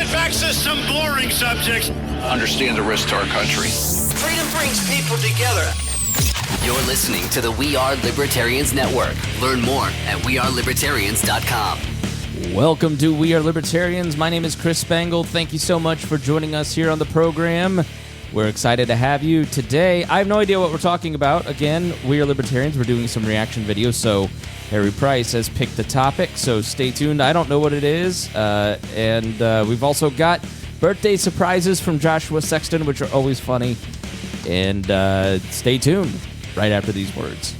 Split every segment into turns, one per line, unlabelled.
get back to some boring subjects.
Understand the risk to our country.
Freedom brings people together.
You're listening to the We Are Libertarians Network. Learn more at wearelibertarians.com.
Welcome to We Are Libertarians. My name is Chris Spangle. Thank you so much for joining us here on the program. We're excited to have you today. I have no idea what we're talking about. Again, We Are Libertarians. We're doing some reaction videos, so Harry Price has picked the topic, so stay tuned. I don't know what it is, and we've also got birthday surprises from Joshua Sexton, which are always funny, and stay tuned right after these words.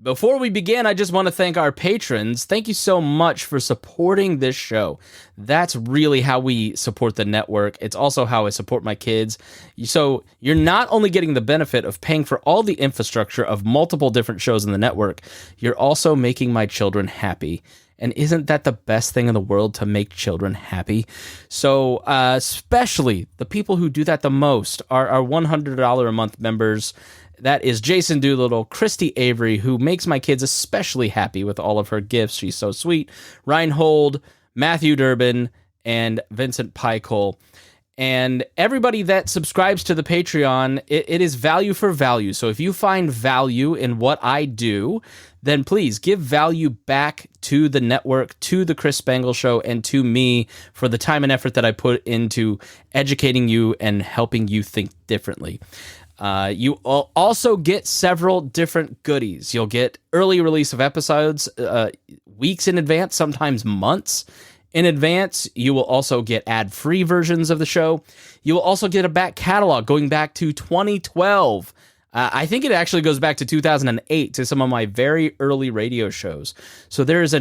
Before we begin, I just want to thank our patrons. Thank you so much for supporting this show. That's really how we support the network. It's also how I support my kids. So you're not only getting the benefit of paying for all the infrastructure of multiple different shows in the network, you're also making my children happy. And isn't that the best thing in the world, to make children happy? So especially the people who do that the most are our $100 a month members. That is Jason Doolittle, Christy Avery, who makes my kids especially happy with all of her gifts. She's so sweet. Reinhold, Matthew Durbin, and Vincent Pycole. And everybody that subscribes to the Patreon, it is value for value. So if you find value in what I do, then please give value back to the network, to the Chris Spangle Show, and to me for the time and effort that I put into educating you and helping you think differently. You will also get several different goodies. You'll get early release of episodes weeks in advance, sometimes months in advance. You will also get ad-free versions of the show. You will also get a back catalog going back to 2012. I think it actually goes back to 2008 to some of my very early radio shows. So there is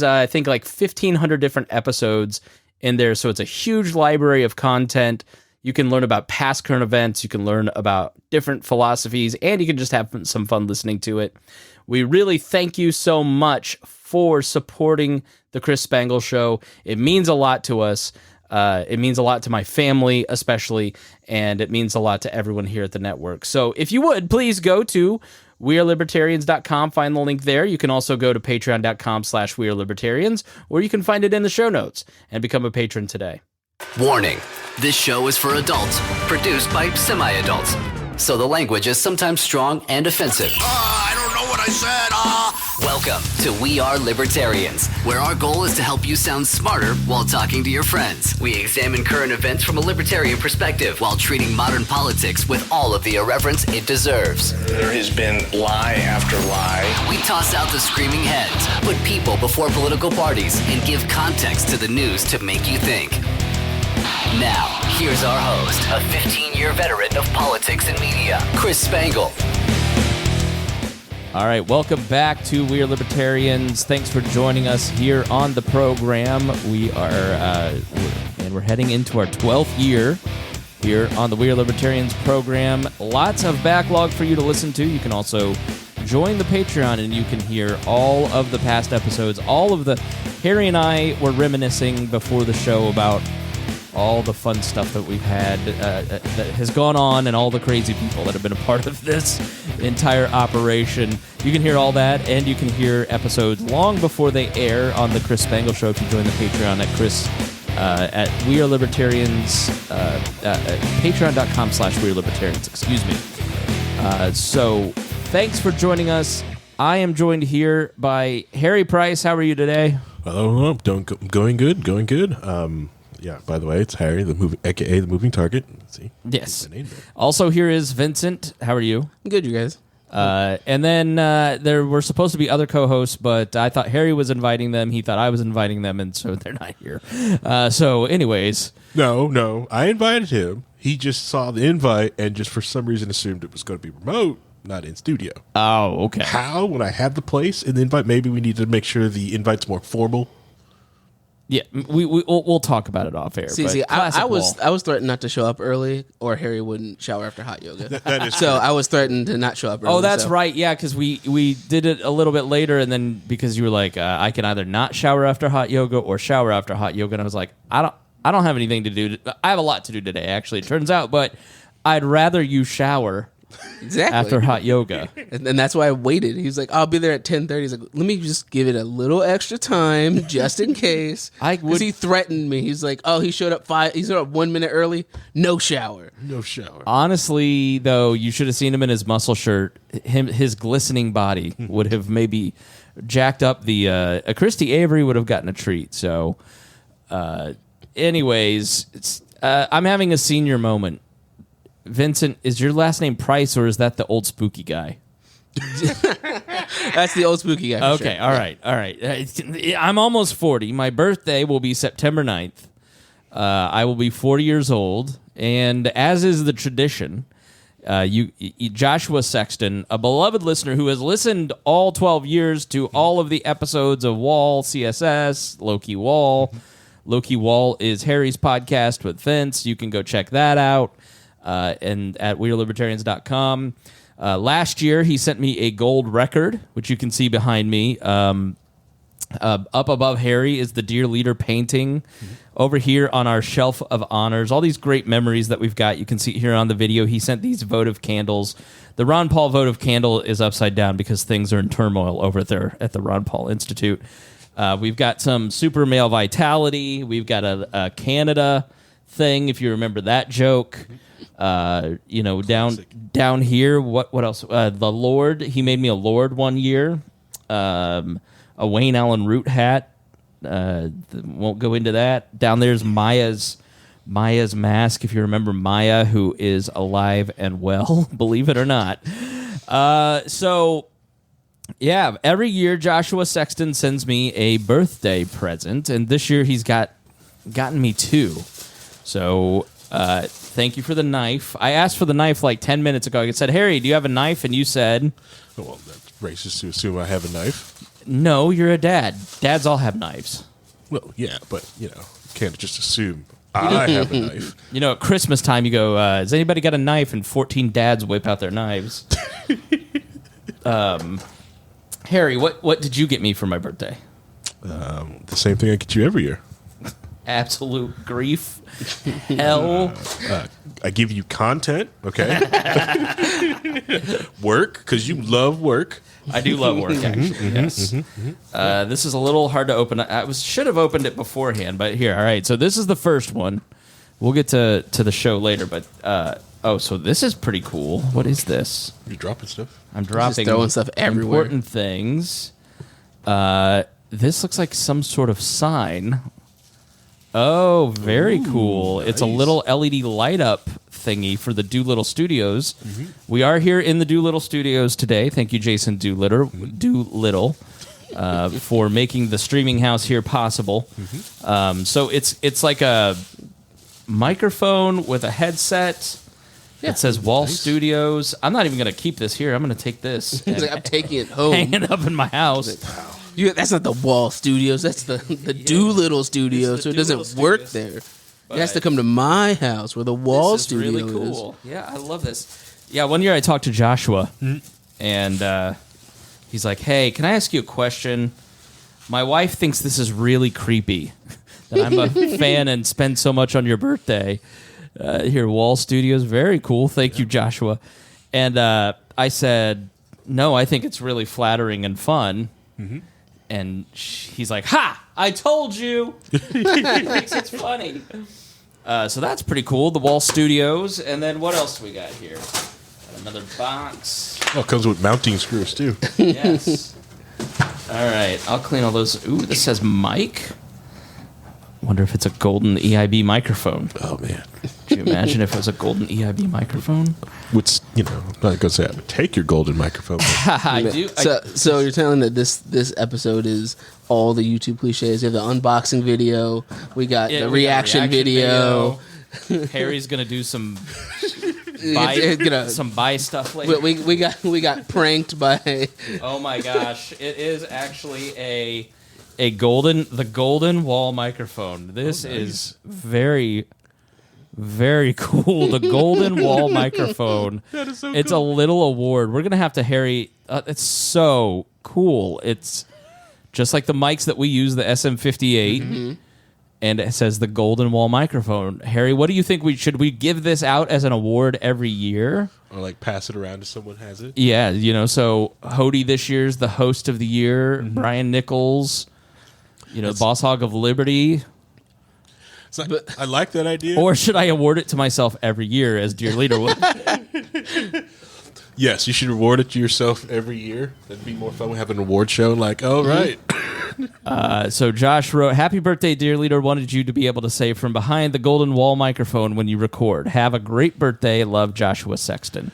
I think like 1,500 different episodes in there. So it's a huge library of content. You can learn about past current events, you can learn about different philosophies, and you can just have some fun listening to it. We really thank you so much for supporting the Chris Spangle Show. It means a lot to us. It means a lot to my family, especially, and it means a lot to everyone here at the network. So if you would, please go to wearelibertarians.com, find the link there. You can also go to patreon.com/wearelibertarians, or you can find it in the show notes and become a patron today.
Warning, this show is for adults, produced by semi-adults. So the language is sometimes strong and offensive.
I don't know what I said.
Welcome to We Are Libertarians, where our goal is to help you sound smarter while talking to your friends. We examine current events from a libertarian perspective while treating modern politics with all of the irreverence it deserves.
There has been lie after lie.
We toss out the screaming heads, put people before political parties, and give context to the news to make you think. Now, here's our host, a 15-year veteran of politics and media, Chris Spangle.
All right, welcome back to We Are Libertarians. Thanks for joining us here on the program. We're heading into our 12th year here on the We Are Libertarians program. Lots of backlog for you to listen to. You can also join the Patreon, and you can hear all of the past episodes. Harry and I were reminiscing before the show about all the fun stuff that we've had that has gone on, and all the crazy people that have been a part of this entire operation. You can hear all that, and you can hear episodes long before they air on the Chris Spangle Show if you join the Patreon at We Are Libertarians, patreon.com/wearelibertarians, excuse me. So thanks for joining us. I am joined here by Harry Price. How are you today?
Hello, going good. Yeah, by the way, it's Harry, aka the moving target. Let's see.
Yes. Also here is Vincent. How are you?
Good, you guys.
And then there were supposed to be other co-hosts, but I thought Harry was inviting them. He thought I was inviting them, and so they're not here. So anyways.
No, I invited him. He just saw the invite and just for some reason assumed it was going to be remote, not in studio.
Oh, okay.
How? When I have the place in the invite, maybe we need to make sure the invite's more formal.
Yeah, we'll talk about it off air.
See, I was threatened not to show up early, or Harry wouldn't shower after hot yoga.
That is
so true. I was threatened to not show up early.
Oh, that's right. Yeah, because we did it a little bit later, and then because you were like, I can either not shower after hot yoga or shower after hot yoga, and I was like, I don't have anything to do. I have a lot to do today, actually. It turns out, but I'd rather you shower
Exactly.
after hot yoga.
And that's why I waited. He was like, I'll be there at 10:30. He's like, let me just give it a little extra time just in case. Because he threatened me. He's like, oh, he showed up 1 minute early. No shower.
No shower.
Honestly, though, you should have seen him in his muscle shirt. His glistening body would have maybe jacked up the... Christy Avery would have gotten a treat. So, anyways, I'm having a senior moment. Vincent, is your last name Price, or is that the old spooky guy?
That's the old spooky guy.
Okay,
sure.
all right. I'm almost 40. My birthday will be September 9th. I will be 40 years old, and as is the tradition, Joshua Sexton, a beloved listener who has listened all 12 years to all of the episodes of WAL, CSS, Loki WAL. Loki WAL is Harry's podcast with Vince. You can go check that out. And at WeareLibertarians.com. Last year, he sent me a gold record, which you can see behind me. Up above Harry is the Dear Leader painting. Over here on our shelf of honors, all these great memories that we've got. You can see here on the video, he sent these votive candles. The Ron Paul votive candle is upside down because things are in turmoil over there at the Ron Paul Institute. We've got some super male vitality. We've got a Canada thing, if you remember that joke. Down here, what else? The Lord, he made me a Lord one year. A Wayne Allen Root hat. Won't go into that. Down there's Maya's mask, if you remember Maya, who is alive and well, believe it or not. Yeah, every year Joshua Sexton sends me a birthday present, and this year he's gotten me two. So thank you for the knife. I asked for the knife like 10 minutes ago. I said, Harry, do you have a knife? And you said...
Well, that's racist to assume I have a knife.
No, you're a dad. Dads all have knives.
Well, yeah, but, you can't just assume I have a knife.
At Christmas time, you go, has anybody got a knife? And 14 dads whip out their knives. Harry, what did you get me for my birthday?
The same thing I get you every year.
Absolute grief. Hell.
I give you content, okay? Work, because you love work.
I do love work, actually, yes. This is a little hard to open. I should have opened it beforehand, but here, all right. So this is the first one. We'll get to the show later, but... so this is pretty cool. What is this?
You're dropping stuff?
I'm dropping
just throwing stuff everywhere.
Important things. This looks like some sort of sign. Oh, very cool. Nice. It's a little LED light up thingy for the Doolittle Studios. Mm-hmm. We are here in the Doolittle Studios today. Thank you, Jason Doolittle, for making the streaming house here possible. Mm-hmm. So it's like a microphone with a headset. Yeah, it says WAL Studios. I'm not even going to keep this here. I'm going to take this.
I'm taking it home.
Hang it up in my house.
That's not the WAL Studios. That's the Doolittle Studios. So it doesn't work there. It has to come to my house where the WAL Studios
is. Really cool. Yeah, I love this. Yeah, one year I talked to Joshua, and he's like, hey, can I ask you a question? My wife thinks this is really creepy, that I'm a fan and spend so much on your birthday. Here, WAL Studios, very cool. Thank you, Joshua. And I said, no, I think it's really flattering and fun. Mm-hmm. And he's like, ha, I told you. He thinks it's funny. So that's pretty cool, the WAL Studios. And then what else do we got here? Got another box.
Oh, it comes with mounting screws, too.
Yes. All right, I'll clean all those. Ooh, this says mic. Wonder if it's a golden EIB microphone.
Oh, man.
Could you imagine if it was a golden EIB microphone?
Which, I'm not going to say I would take your golden microphone.
I do.
So you're telling that this episode is all the YouTube cliches. You have the unboxing video. We got the reaction video.
Harry's going to do some buy stuff later.
We got pranked by...
Oh, my gosh. It is actually the golden WAL microphone. This is very, very cool. The golden WAL microphone.
That is so
It's
cool.
a little award. We're gonna have to Harry. It's so cool. It's just like the mics that we use, the SM58. Mm-hmm. and it says the Golden Wall microphone. Harry, what do you think? Should we give this out as an award every year?
Or like pass it around if someone has it?
Yeah, so Hody this year's the host of the year. Brian Nichols, Boss Hog of Liberty.
I like that idea.
Or should I award it to myself every year as Dear Leader would?
Yes, you should reward it to yourself every year. That'd be more fun. We have an award show like, oh, right.
So Josh wrote, happy birthday, Dear Leader. Wanted you to be able to say from behind the Golden Wall microphone when you record. Have a great birthday. Love, Joshua Sexton.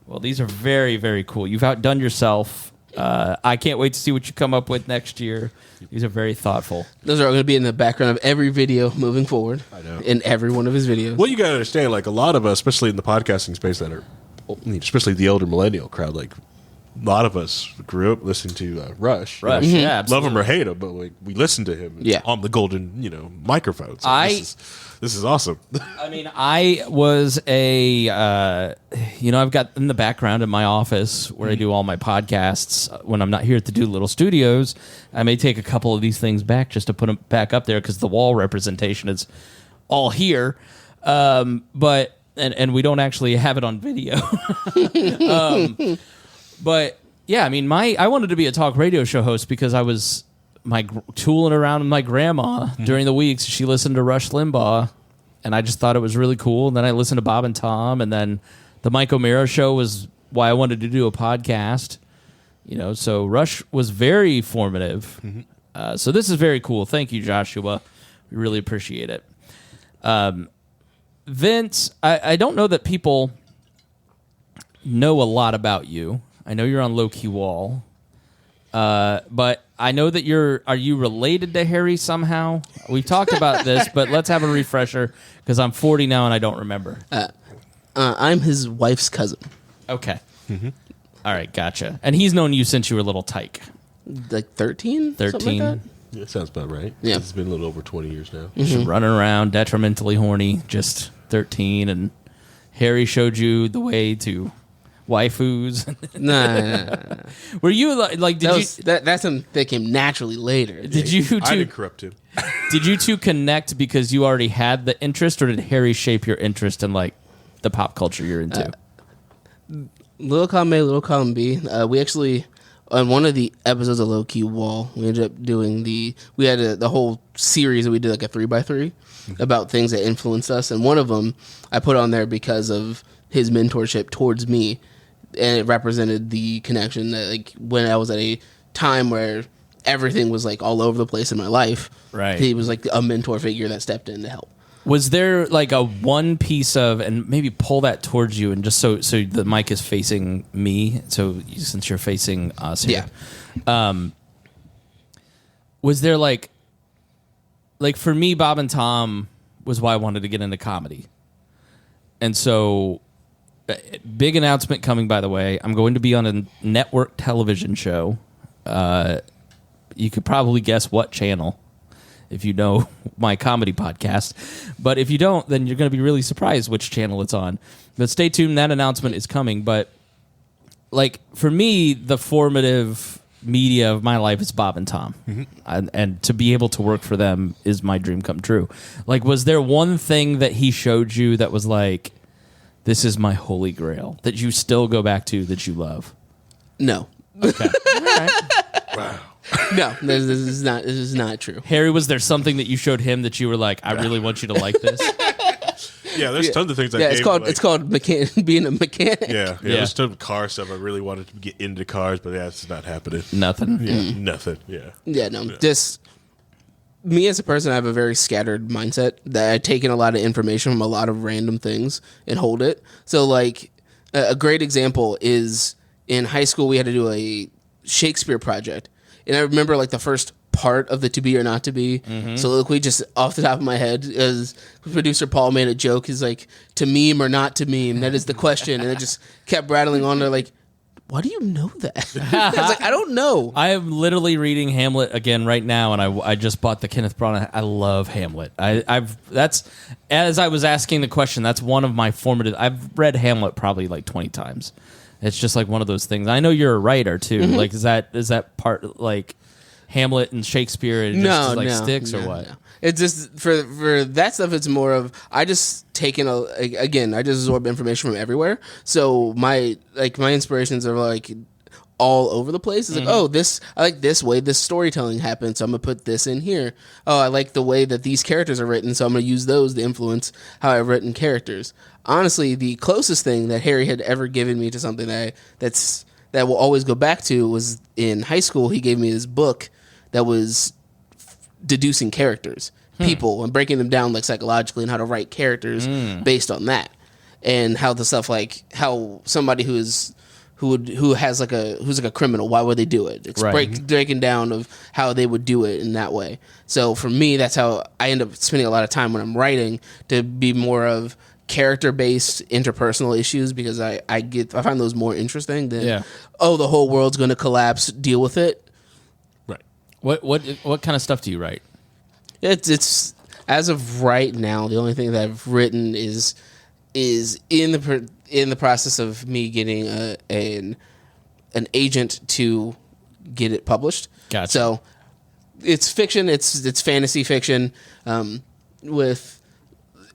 Well, these are very, very cool. You've outdone yourself. I can't wait to see what you come up with next year. These are very thoughtful.
Those are going to be in the background of every video moving forward.
I know.
In every one of his videos.
Well, you got to understand, like a lot of us, especially in the podcasting space that are, especially the older millennial crowd, like a lot of us grew up listening to Rush.
Rush,
You know,
yeah, absolutely.
love him or hate him, but like we listened to him on the golden, microphone. So this is awesome.
I mean, I was I've got in the background in my office where I do all my podcasts when I'm not here at the Doolittle Studios. I may take a couple of these things back just to put them back up there because the wall representation is all here. But we don't actually have it on video. But yeah, I mean, I wanted to be a talk radio show host because I was tooling around with my grandma during the weeks. She listened to Rush Limbaugh, and I just thought it was really cool. And then I listened to Bob and Tom, and then the Mike O'Meara show was why I wanted to do a podcast. So Rush was very formative. So this is very cool. Thank you, Joshua. We really appreciate it. Vince, I don't know that people know a lot about you. I know you're on Low Key Wall. But I know that are you related to Harry somehow? We've talked about this, but let's have a refresher because I'm 40 now and I don't remember.
I'm his wife's cousin.
Okay. All right, gotcha. And he's known you since you were a little tyke.
Like 13?
13.
Something like that?
Yeah, sounds about right.
Yeah.
It's been a little over 20 years now.
Just running around, detrimentally horny, just 13, and Harry showed you the way to waifus.
Nah.
Were you like?
That's something that came naturally later.
Did you two?
I didn't corrupt him.
Did you two connect because you already had the interest, or did Harry shape your interest in like the pop culture you're into?
Little column A, little column B. We actually, on one of the episodes of Low Key Wall, we ended up doing we had the whole series that we did, like a 3x3 about things that influenced us, and one of them I put on there because of his mentorship towards me, and it represented the connection that, like, when I was at a time where everything was like all over the place in my life,
right?
He was like a mentor figure that stepped in to help.
Was there like a one piece of, and maybe pull that towards you, and just so the mic is facing me, so since you're facing us here, was there like for me, Bob and Tom was why I wanted to get into comedy, and so big announcement coming, by the way. I'm going to be on a network television show. You could probably guess what channel if you know my comedy podcast. But if you don't, then you're going to be really surprised which channel it's on. But stay tuned. That announcement is coming. But like for me, the formative media of my life is Bob and Tom. And to be able to work for them is my dream come true. Like, was there one thing that he showed you that was like, this is my holy grail, that you still go back to, that you love?
No.
Okay. All right.
Wow.
No, this is not true.
Harry, was there something that you showed him that you were like, I really want you to like this?
Yeah, there's tons of things.
It's called being a mechanic.
Yeah, there's tons of car stuff. I really wanted to get into cars, but it's not happening.
Nothing.
Yeah, nothing. Yeah.
Yeah, no. Just me as a person, I have a very scattered mindset that I've taken a lot of information from a lot of random things and hold it. So, like, a great example is in high school, we had to do a Shakespeare project. And I remember, like, the first part of the To Be or Not to Be. Soliloquy, just off the top of my head, as producer Paul made a joke. He's like, to meme or not to meme? That is the question. And it just kept rattling on there, like, why do you know that? I was like, I don't know.
I am literally reading Hamlet again right now, and I just bought the Kenneth Branagh. I love Hamlet. That's, as I was asking the question, that's one of my formative. I've read Hamlet probably like 20 times. It's just like one of those things. I know you're a writer too. Like, is that part like Hamlet and Shakespeare? And just sticks or what?
It's just for that stuff. It's more of I just I just absorb information from everywhere. So my inspirations are like all over the place. It's like, oh, I like this way this storytelling happens, so I'm gonna put this in here. Oh, I like the way that these characters are written, so I'm gonna use those to influence how I've written characters. Honestly, the closest thing that Harry had ever given me to something that will always go back to was in high school. He gave me this book that was deducing characters, people, and breaking them down like psychologically and how to write characters based on that, and how the stuff like how somebody who's like a criminal, why would they do it? It's breaking down of how they would do it in that way. So for me, that's how I end up spending a lot of time when I'm writing, to be more of character-based interpersonal issues, because I find those more interesting than the whole world's going to collapse, deal with it.
Right. What kind of stuff do you write?
It's as of right now, the only thing that I've written is in the process of me getting an agent to get it published.
Gotcha.
So it's fiction. It's fantasy fiction.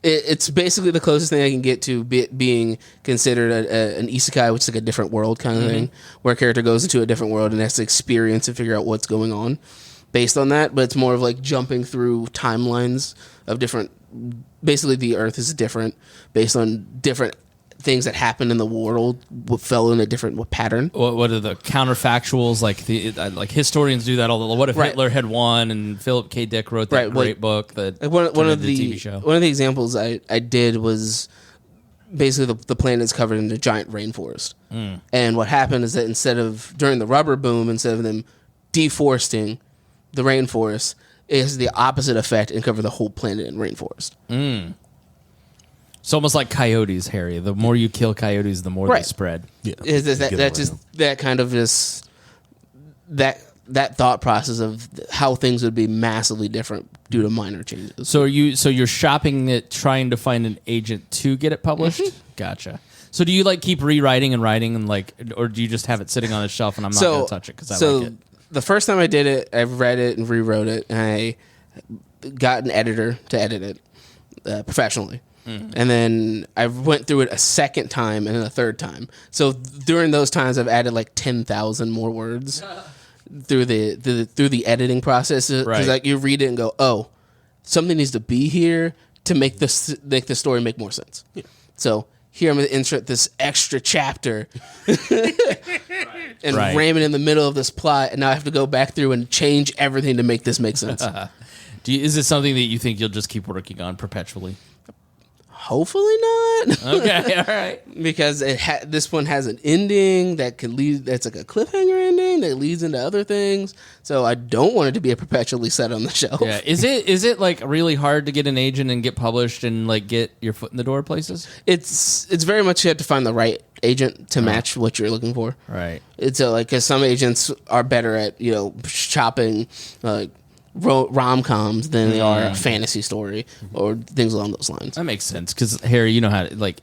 It's basically the closest thing I can get to being considered an isekai, which is like a different world kind of thing, where a character goes into a different world and has to experience and figure out what's going on based on that. But it's more of like jumping through timelines of different. Basically, the Earth is different based on different things that happen in the world fell in a different pattern.
What are the counterfactuals? Like historians do that all. What if Hitler had won and Philip K. Dick wrote that great book that
one of the
TV show? One
of the examples I did was basically the planet is covered in a giant rainforest, and what happened is that during the rubber boom, instead of them deforesting the rainforest, it has the opposite effect and cover the whole planet in rainforest.
It's almost like coyotes, Harry. The more you kill coyotes, the more they spread. Yeah,
that thought process of how things would be massively different due to minor changes.
So you're shopping it, trying to find an agent to get it published. Gotcha. So do you like keep rewriting and writing and or do you just have it sitting on a shelf and I'm not going to touch it because I like it?
The first time I did it, I read it and rewrote it, and I got an editor to edit it professionally. And then I went through it a second time and then a third time. So during those times, I've added like 10,000 more words through the editing process. Because like you read it and go, oh, something needs to be here to make the story make more sense. Yeah. So here I'm going to insert this extra chapter and ram it in the middle of this plot, and now I have to go back through and change everything to make this make sense.
Is this something that you think you'll just keep working on perpetually?
Hopefully not.
Okay, all right.
Because this one has an ending that could lead. That's like a cliffhanger ending that leads into other things. So I don't want it to be a perpetually set on the shelf.
Yeah. Is it like really hard to get an agent and get published and like get your foot in the door places?
It's very much you have to find the right agent to match what you're looking for.
Right.
It's because some agents are better at shopping rom-coms than they are a fantasy story or things along those lines.
That makes sense because Harry, you know how to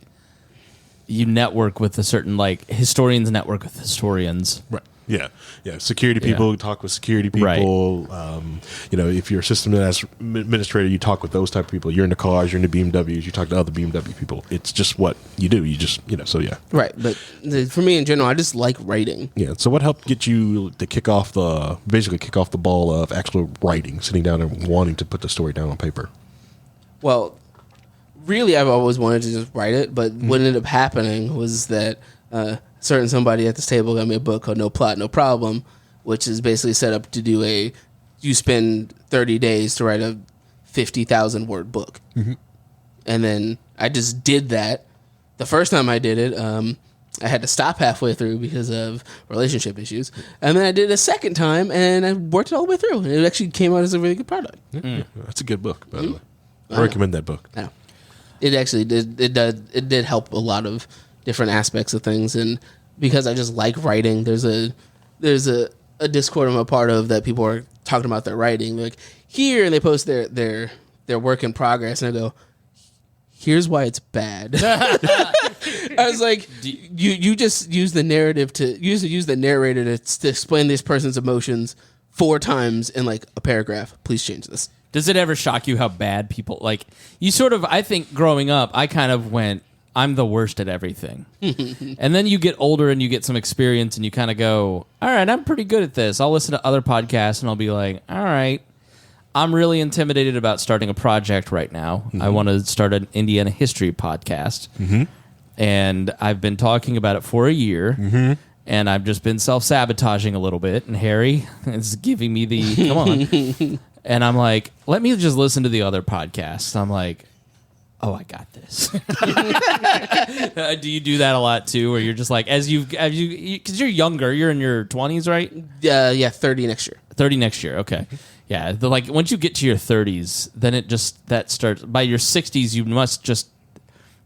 you network with a certain historians network with historians.
Right. Yeah. Security people talk with security people. Right. If you're a system administrator, you talk with those type of people. You're into cars, you're into BMWs, you talk to other BMW people. It's just what you do. You just, so yeah.
Right. But for me in general, I just like writing.
Yeah. So what helped get you to kick off the ball of actual writing, sitting down and wanting to put the story down on paper?
Well, really, I've always wanted to just write it, but what ended up happening was that certain somebody at this table got me a book called No Plot, No Problem, which is basically set up to do you spend 30 days to write a 50,000 word book. And then I just did that. The first time I did it, I had to stop halfway through because of relationship issues. And then I did it a second time, and I worked it all the way through. And it actually came out as a really good product.
Yeah, that's a good book, by the way. I recommend that book.
Yeah. It actually did. It did help a lot of different aspects of things, and because I just like writing, there's a Discord I'm a part of that people are talking about their writing. Like here, and they post their work in progress, and I go, "Here's why it's bad." I was like, "You just use the narrative to use the narrator to explain this person's emotions 4 times in like a paragraph. Please change this."
Does it ever shock you how bad people like you? Sort of, I think growing up, I kind of went, I'm the worst at everything, and then you get older and you get some experience, and you kind of go, all right, I'm pretty good at this. I'll listen to other podcasts, and I'll be like, all right, I'm really intimidated about starting a project right now. I want to start an Indiana history podcast, and I've been talking about it for a year. And I've just been self-sabotaging a little bit, and Harry is giving me the, come on. And I'm like, let me just listen to the other podcasts. I'm like, oh, I got this. Do you do that a lot, too, where you're just like, because you're younger, you're in your 20s, right?
Yeah, 30 next year.
30 next year, okay. Yeah, like, once you get to your 30s, then that starts, by your 60s, you must just,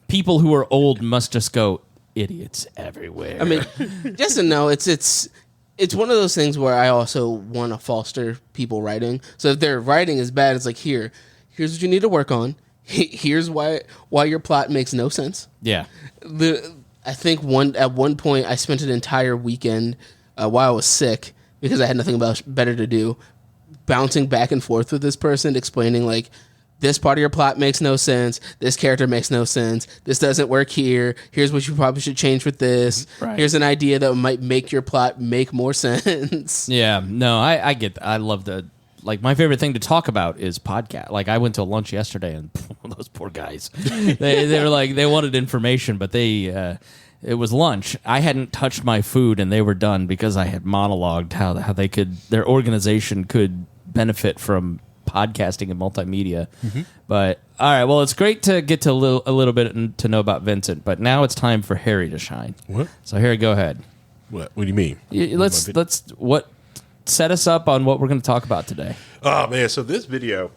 people who are old must just go, idiots everywhere.
I mean, yes and no. It's one of those things where I also want to foster people writing. So if their writing is bad, it's like here's what you need to work on. Here's why your plot makes no sense.
Yeah.
I think at one point I spent an entire weekend while I was sick because I had nothing better to do, bouncing back and forth with this person, explaining like, this part of your plot makes no sense. This character makes no sense. This doesn't work here. Here's what you probably should change with this.
Right.
Here's an idea that might make your plot make more sense.
Yeah, no, I get that. I love like, my favorite thing to talk about is podcast. Like, I went to lunch yesterday, and those poor guys, they were like, they wanted information, but it was lunch. I hadn't touched my food, and they were done because I had monologued how their organization could benefit from podcasting and multimedia. But all right, well, it's great to get to a little bit to know about Vincent, but now it's time for Harry to shine.
What?
So Harry, go ahead.
What do you mean?
Let's set us up on what we're going to talk about today.
Oh man, so this video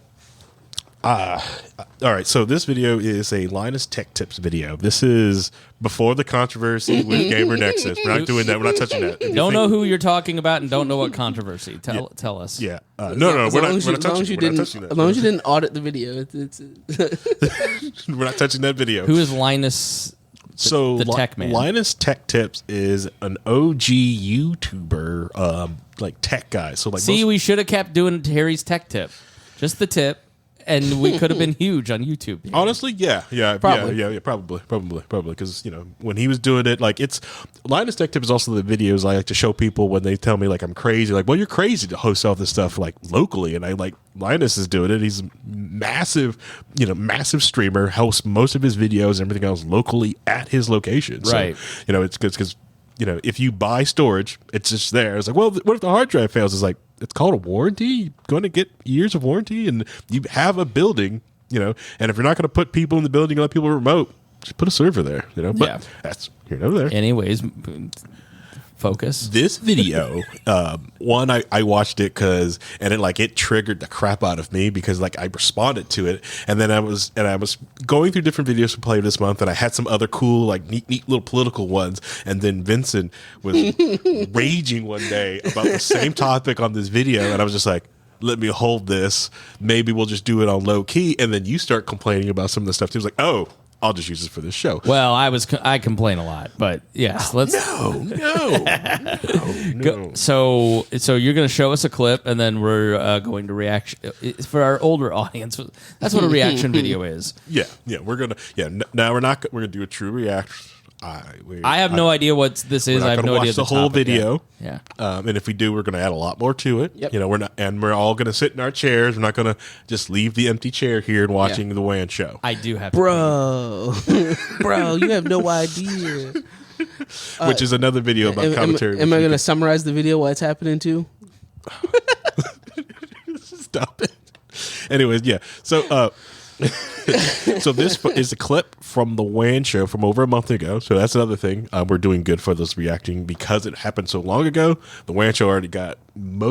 all right, so this video is a Linus Tech Tips video. This is before the controversy with Gamer Nexus. We're not doing that. We're not touching that.
Don't know who you're talking about and don't know what controversy. Tell us.
Yeah. No, we're not touching that.
As long as you didn't audit the video.
We're not touching that video.
Who is Linus? The tech man.
Linus Tech Tips is an OG YouTuber, like tech guy. So like,
we should have kept doing Harry's tech tip, just the tip, and we could have been huge on YouTube.
Honestly, yeah, probably, because when he was doing it, like it's Linus Tech Tip is also the videos I like to show people when they tell me like I'm crazy, like, well, you're crazy to host all this stuff like locally, and I like Linus is doing it. He's a massive streamer, hosts most of his videos and everything else locally at his location.
Right.
So, it's good because if you buy storage, it's just there. It's like, well, what if the hard drive fails? It's like, it's called a warranty. You're going to get years of warranty, and you have a building, and if you're not going to put people in the building and let people remote, just put a server there, But that's here and there.
Anyways, focus.
This video, one, I watched it and it triggered the crap out of me because like I responded to it, and then I was going through different videos to play this month, and I had some other cool like neat little political ones, and then Vincent was raging one day about the same topic on this video, and I was just like, let me hold this. Maybe we'll just do it on low key, and then you start complaining about some of the stuff too. It was like, oh, I'll just use this for this show.
Well, I complain a lot, but yes, let's.
No.
So you're going to show us a clip, and then we're going to react for our older audience. That's what a reaction video is.
Yeah. We're gonna. Yeah. Now we're gonna do a true reaction.
I have no idea what this is. I have no idea
watch the whole video.
Yeah.
And if we do, we're going to add a lot more to it.
Yep.
We're all going to sit in our chairs. We're not going to just leave the empty chair here and watching the WAN show.
I do have
bro, you have no idea.
Which is another video about commentary.
Am I going to summarize the video while it's happening too?
Stop it. Anyways, yeah. So, so this is a clip from the WAN show from over a month ago. So that's another thing. We're doing good for this reacting because it happened so long ago. The WAN show already got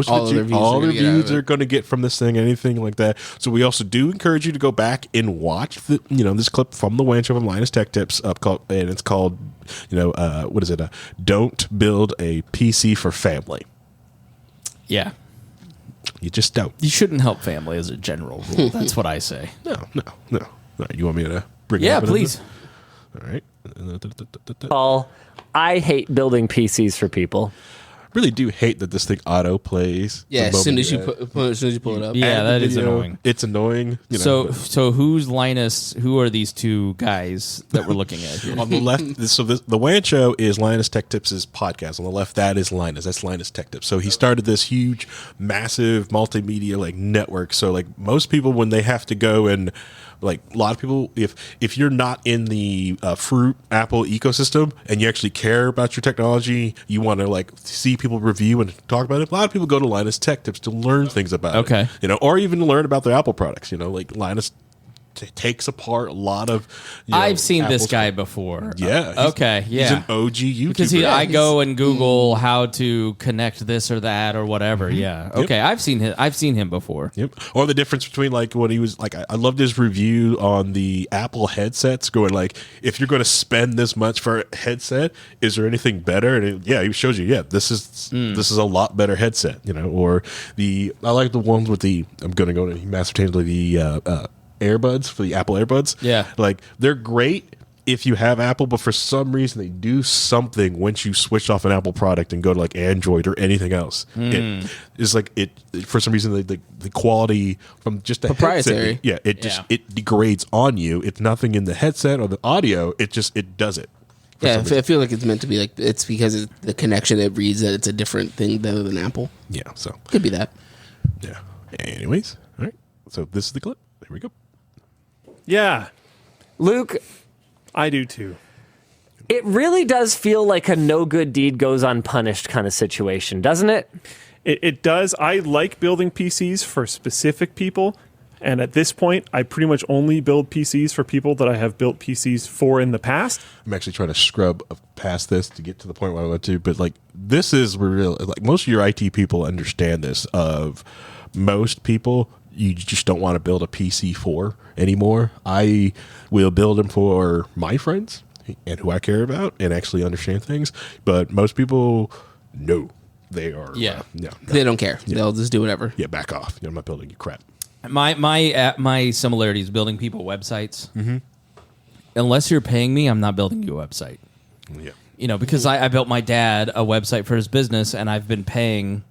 all the views they're going to get from this thing, anything like that. So we also do encourage you to go back and watch this clip from the WAN show from Linus Tech Tips and it's called what is it? Don't build a PC for family.
Yeah.
You just don't.
You shouldn't help family as a general rule. That's what I say.
No. All right, you want me to bring it
up?
Yeah,
please.
All right.
I hate building PCs for people.
really do hate that this thing auto plays.
Yeah, as soon as you
you
pull it up.
Yeah, that is
video.
annoying.
It's annoying. You know,
So who's Linus? Who are these two guys that we're looking at here?
on the left, so the WAN show is Linus Tech Tips' podcast. On the left, that is Linus. That's Linus Tech Tips. So he started this huge, massive multimedia like network. So like most people, when they have to go and like a lot of people, if you're not in the fruit Apple ecosystem and you actually care about your technology, you want to like see people review and talk about it. A lot of people go to Linus Tech Tips to learn things about it. You know, or even learn about their Apple products. You know, like Linus takes apart a lot of.
I've seen
Apple's
this guy before.
Yeah.
Okay. Yeah.
He's an OG YouTuber.
Because I go and Google how to connect this or that or whatever. Yeah. Okay.
Yep.
I've seen him before.
Yep. Or the difference between like when he was like, I loved his review on the Apple headsets, going like, if you're going to spend this much for a headset, is there anything better? And he shows you, this is a lot better headset, you know. Or I like the ones with I'm going to go to master the earbuds, for the Apple earbuds. Yeah. Like they're great if you have Apple, but for some reason they do something once you switch off an Apple product and go to like Android or anything else. It is like for some reason the quality from just the
proprietary.
Headset, it degrades on you. It's nothing in the headset or the audio. It does it.
Yeah, I feel like it's meant to be like it's because of the connection. It reads that it's a different thing than Apple.
Yeah, so
could be that.
Yeah. Anyways, all right. So this is the clip. There we go.
Yeah.
Luke,
I do too.
It really does feel like a no good deed goes unpunished kind of situation, doesn't it?
It does. I like building PCs for specific people. And at this point, I pretty much only build PCs for people that I have built PCs for in the past.
I'm actually trying to scrub past this to get to the point where I went to. But like, this is real. Like most of your IT people understand this. Of most people, you just don't want to build a PC for anymore. I will build them for my friends and who I care about and actually understand things. But most people, no, they are.
Yeah.
No.
They don't care. Yeah. They'll just do whatever.
Yeah, back off. I'm not building you crap.
My similarity is building people websites. Mm-hmm. Unless you're paying me, I'm not building you a website.
Yeah.
You know, because I built my dad a website for his business, and I've been paying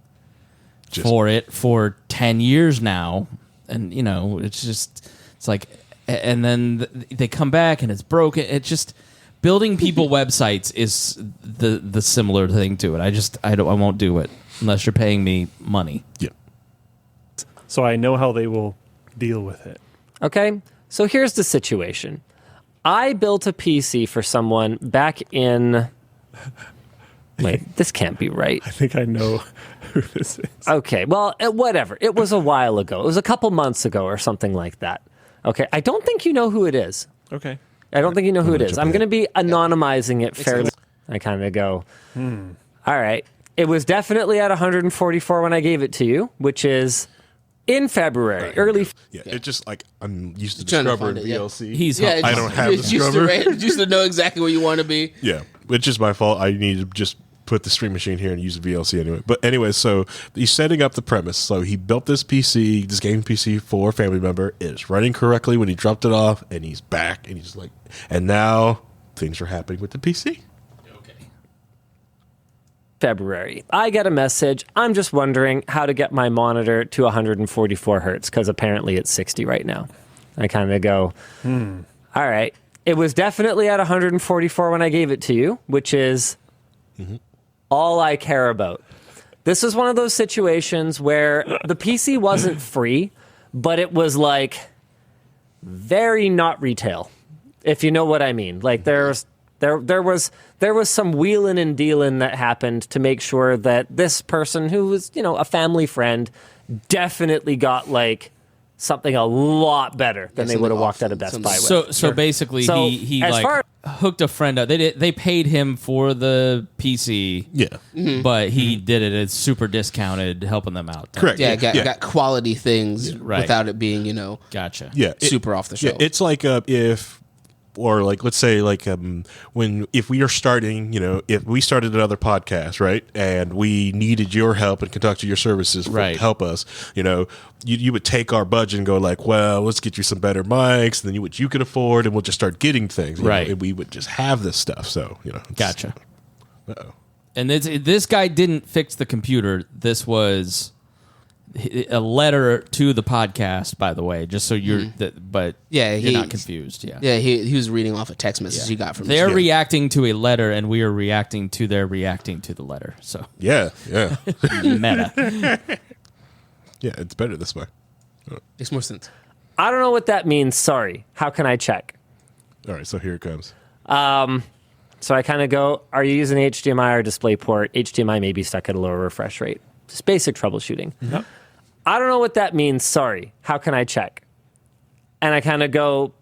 for it for 10 years now. And, you know, it's like, and then they come back and it's broken. It's just, building people websites is the similar thing to it. I won't do it unless you're paying me money.
Yeah.
So I know how they will deal with it.
Okay, so here's the situation. I built a PC for someone back in... Wait, this can't be right.
I think I know who this is.
Okay, well, whatever. It was a while ago. It was a couple months ago or something like that. Okay, I don't think you know who it is.
Okay.
I don't think you know who it is. I'm going to be anonymizing it fairly. I kind of go, all right. It was definitely at 144 when I gave it to you, which is in February, early.
Yeah, it's just like I'm used to the scrubber and VLC.
I
don't have the scrubber.
Just to know exactly where you want to be.
Yeah, it's just my fault. I need to just put the stream machine here and use the VLC anyway. But anyway, so he's setting up the premise. So he built this PC, this gaming PC for a family member. It's running correctly when he dropped it off, and he's back, and he's like, and now things are happening with the PC.
February. I get a message. I'm just wondering how to get my monitor to 144 hertz because apparently it's 60 right now. I kind of go, all right. It was definitely at 144 when I gave it to you, which is all I care about. This is one of those situations where the PC wasn't free, but it was like very not retail, if you know what I mean. Like there was some wheeling and dealing that happened to make sure that this person who was, you know, a family friend definitely got like something a lot better than they would have walked out of Best Buy with.
So basically he like hooked a friend up. They paid him for the PC.
Yeah.
But he did it at super discounted, helping them out.
Correct.
Yeah, got quality things without it being, you know,
gotcha.
Yeah,
super off the shelf.
Yeah, it's like or like let's say like if we are starting, you know, if we started another podcast, right, and we needed your help and conducted your services to help us, you know, you would take our budget and go like, well, let's get you some better mics than what you can afford, and we'll just start getting things, you know, and we would just have this stuff. So, you know,
gotcha.
Uh-oh.
And this guy didn't fix the computer. This was a letter to the podcast, by the way, just so you're you're not confused. Yeah,
he was reading off a text message he got from.
They're reacting to a letter, and we are reacting to their reacting to the letter. So
yeah,
meta.
Yeah, it's better this way.
Makes more sense.
I don't know what that means. Sorry. How can I check?
All right, so here it comes.
So I kind of go, are you using HDMI or DisplayPort? HDMI may be stuck at a lower refresh rate. Just basic troubleshooting.
Yep.
I don't know what that means. Sorry. How can I check? And I kind of go,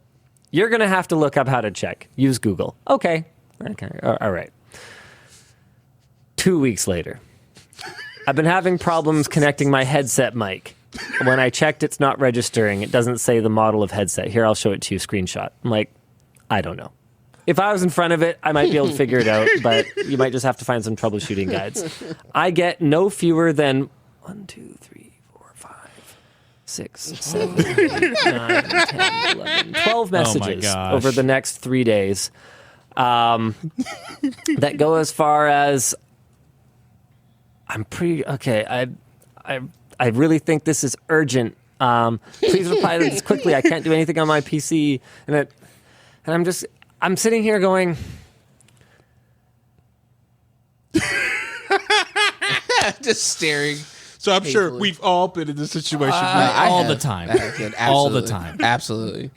you're going to have to look up how to check. Use Google. Okay. All right. 2 weeks later, I've been having problems connecting my headset mic. When I checked, it's not registering. It doesn't say the model of headset. Here, I'll show it to you, screenshot. I'm like, I don't know. If I was in front of it, I might be able to figure it out, but you might just have to find some troubleshooting guides. I get no fewer than 1, 2, 3, 4, 5, 6, 7, 8, 9, 10, 11, 12 messages over the next 3 days that go as far as, I'm pretty, okay, I really think this is urgent. Please reply to this quickly. I can't do anything on my PC. And I'm sitting here going,
just staring.
So I'm sure we've all been in this situation
all the time. All the time.
Absolutely.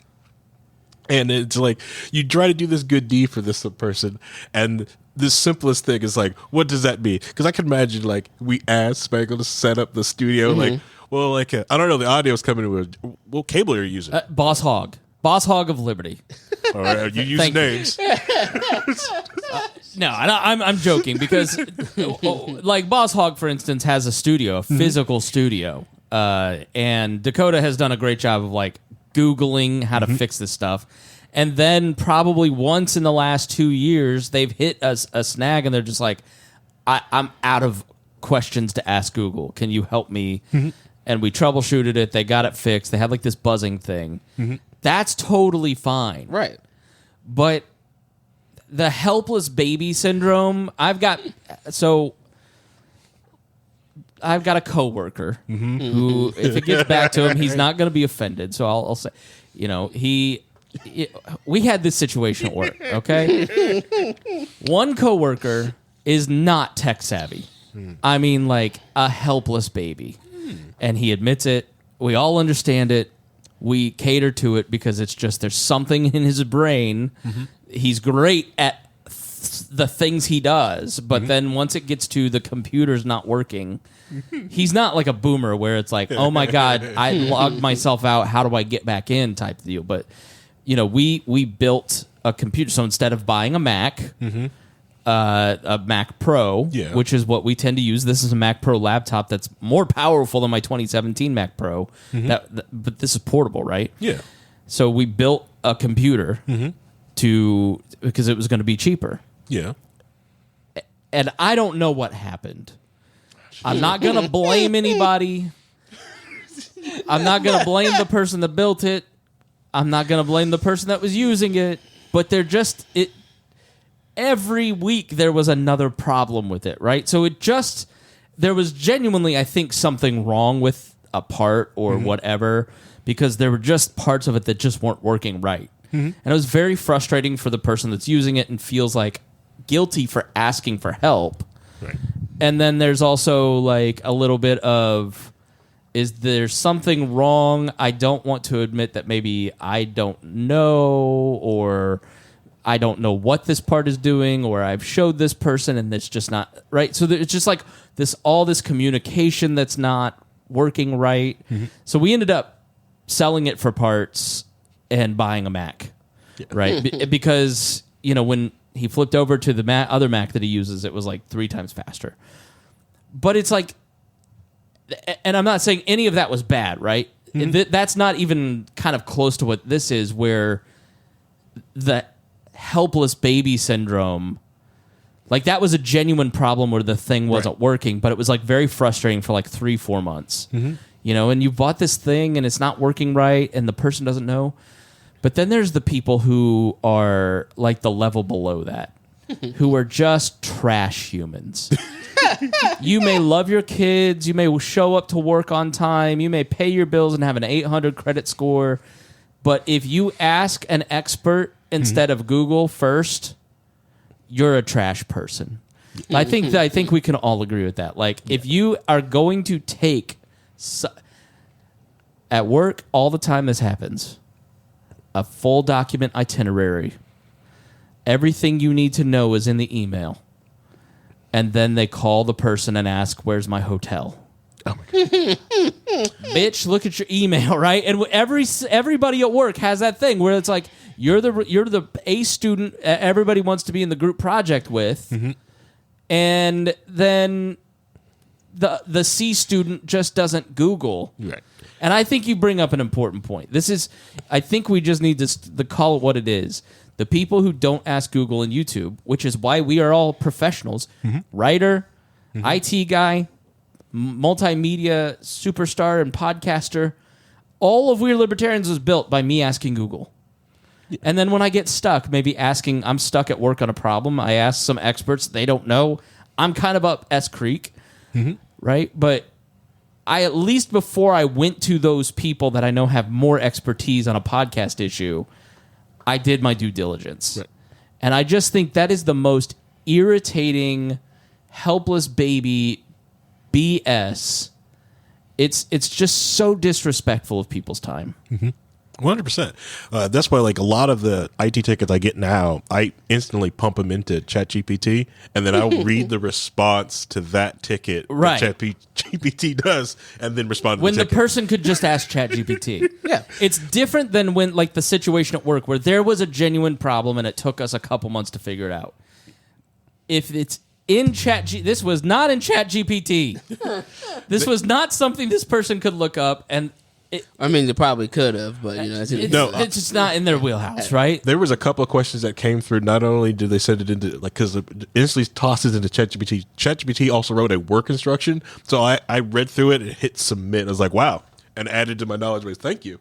And it's like, you try to do this good deed for this person, and the simplest thing is like, what does that mean? Because I can imagine, like, we asked Spangle to set up the studio, like, well, like, I don't know, the audio's coming in with, what cable are you using?
Boss Hog of Liberty.
All right, you use names.
No, I'm joking because, like, Boss Hog, for instance, has a studio, a physical studio, and Dakota has done a great job of, like, Googling how to fix this stuff. And then probably once in the last 2 years, they've hit a snag, and they're just like, I'm out of questions to ask Google. Can you help me? And we troubleshooted it. They got it fixed. They had, like, this buzzing thing. That's totally fine.
Right.
But the helpless baby syndrome, I've got a coworker who, if it gets back to him, he's not going to be offended. So I'll say, you know, we had this situation at work, okay? One coworker is not tech savvy. I mean, like a helpless baby. And he admits it. We all understand it. We cater to it because it's just there's something in his brain. He's great at the things he does, but then once it gets to the computer's not working, he's not like a boomer where it's like, oh my God, I logged myself out. How do I get back in type deal? But, you know, we built a computer. So instead of buying a Mac, a Mac Pro, which is what we tend to use. This is a Mac Pro laptop that's more powerful than my 2017 Mac Pro. But this is portable, right?
Yeah.
So we built a computer because it was going to be cheaper.
Yeah.
And I don't know what happened. I'm not going to blame anybody. I'm not going to blame the person that built it. I'm not going to blame the person that was using it. But every week there was another problem with it, right? So there was genuinely, I think, something wrong with a part or whatever, because there were just parts of it that just weren't working right. And it was very frustrating for the person that's using it and feels like guilty for asking for help.
Right.
And then there's also like a little bit of, is there something wrong? I don't want to admit that maybe I don't know, or I don't know what this part is doing, or I've showed this person and it's just not right. So it's just like all this communication that's not working right. So we ended up selling it for parts and buying a Mac, right? Because, you know, when he flipped over to the other Mac that he uses, it was like 3 times faster. But it's like, and I'm not saying any of that was bad, right? That's not even kind of close to what this is, where the helpless baby syndrome, like that was a genuine problem where the thing wasn't working, but it was like very frustrating for like 3-4 months. You know, and you bought this thing and it's not working right and the person doesn't know. But then there's the people who are like the level below that. who are just trash humans. You may love your kids, you may show up to work on time, you may pay your bills and have an 800 credit score, but if you ask an expert instead of Google first, you're a trash person. I think we can all agree with that. Like, if you are going to take at work all the time this happens, a full document itinerary, everything you need to know is in the email. And then they call the person and ask, "Where's my hotel?" Oh my God. Bitch, look at your email, right? And everybody at work has that thing where it's like you're the A student everybody wants to be in the group project with, and then the C student just doesn't Google.
Right.
And I think you bring up an important point. I think we just need to call it what it is. The people who don't ask Google and YouTube, which is why we are all professionals, writer, IT guy, multimedia superstar and podcaster, all of We're Libertarians was built by me asking Google. Yeah. And then when I get stuck, maybe I'm stuck at work on a problem, I ask some experts, they don't know. I'm kind of up S Creek, right? But at least before I went to those people that I know have more expertise on a podcast issue, I did my due diligence. Right. And I just think that is the most irritating, helpless baby BS. It's just so disrespectful of people's time.
100%. That's why, like, a lot of the IT tickets I get now, I instantly pump them into ChatGPT, and then I'll read the response to that ticket that ChatGPT does, and then respond to
when
the ticket.
The person could just ask ChatGPT. Yeah. It's different than when, like, the situation at work where there was a genuine problem and it took us a couple months to figure it out. If it's in this was not in ChatGPT. This was not something this person could look up, and
they probably could have, but it's
just not in their wheelhouse, right?
There was a couple of questions that came through. Not only did they send it into, like, because it instantly tosses into ChatGPT. ChatGPT also wrote a work instruction, so I read through it and hit submit. I was like, wow, and added to my knowledge base. Thank you.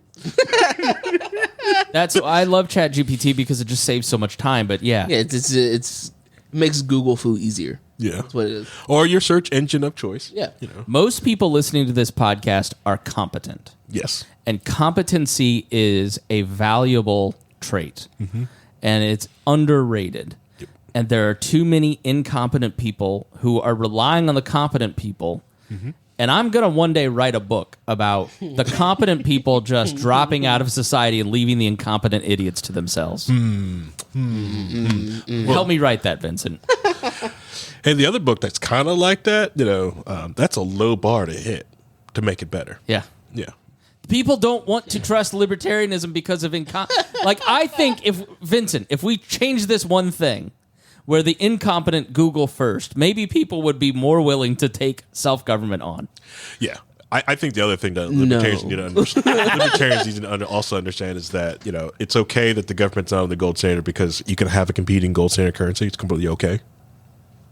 I love ChatGPT because it just saves so much time. But
it makes Google foo easier.
Yeah,
that's what it is.
Or your search engine of choice.
Yeah,
most people listening to this podcast are competent.
Yes.
And competency is a valuable trait. And it's underrated. Yep. And there are too many incompetent people who are relying on the competent people. And I'm going to one day write a book about the competent people just dropping out of society and leaving the incompetent idiots to themselves. Help me write that, Vincent.
And the other book that's kind of like that, that's a low bar to hit to make it better.
Yeah.
Yeah.
People don't want to trust libertarianism because of like, I think if we change this one thing where the incompetent Google first, maybe people would be more willing to take self-government on.
Yeah. I think the other thing that libertarians need to also understand is that, it's okay that the government's not on the gold standard because you can have a competing gold standard currency. It's completely okay.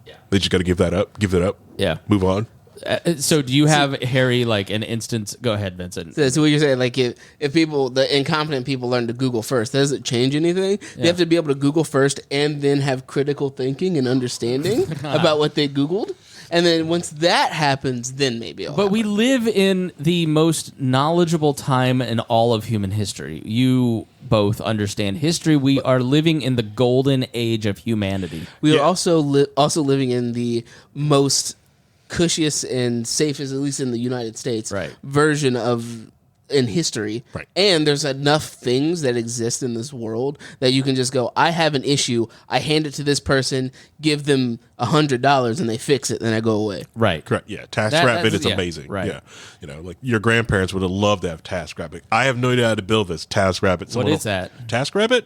Yeah. They just got to give it up.
Yeah.
Move on.
So do you have, Harry, like an instance? Go ahead, Vincent.
So what you're saying, like if the incompetent people learn to Google first, does it change anything? Yeah. They have to be able to Google first and then have critical thinking and understanding about what they Googled. And then once that happens, then maybe
But we live in the most knowledgeable time in all of human history. You both understand history. We are living in the golden age of humanity.
We are also living in the most cushiest and safest, at least in the United States, version of in history.
Right.
And there's enough things that exist in this world that you can just go, I have an issue, I hand it to this person, give them $100 and they fix it, then I go away.
Right.
Correct. Yeah. TaskRabbit is amazing.
Right.
Yeah. Like your grandparents would have loved to have TaskRabbit. I have no idea how to build this TaskRabbit.
What is that?
TaskRabbit?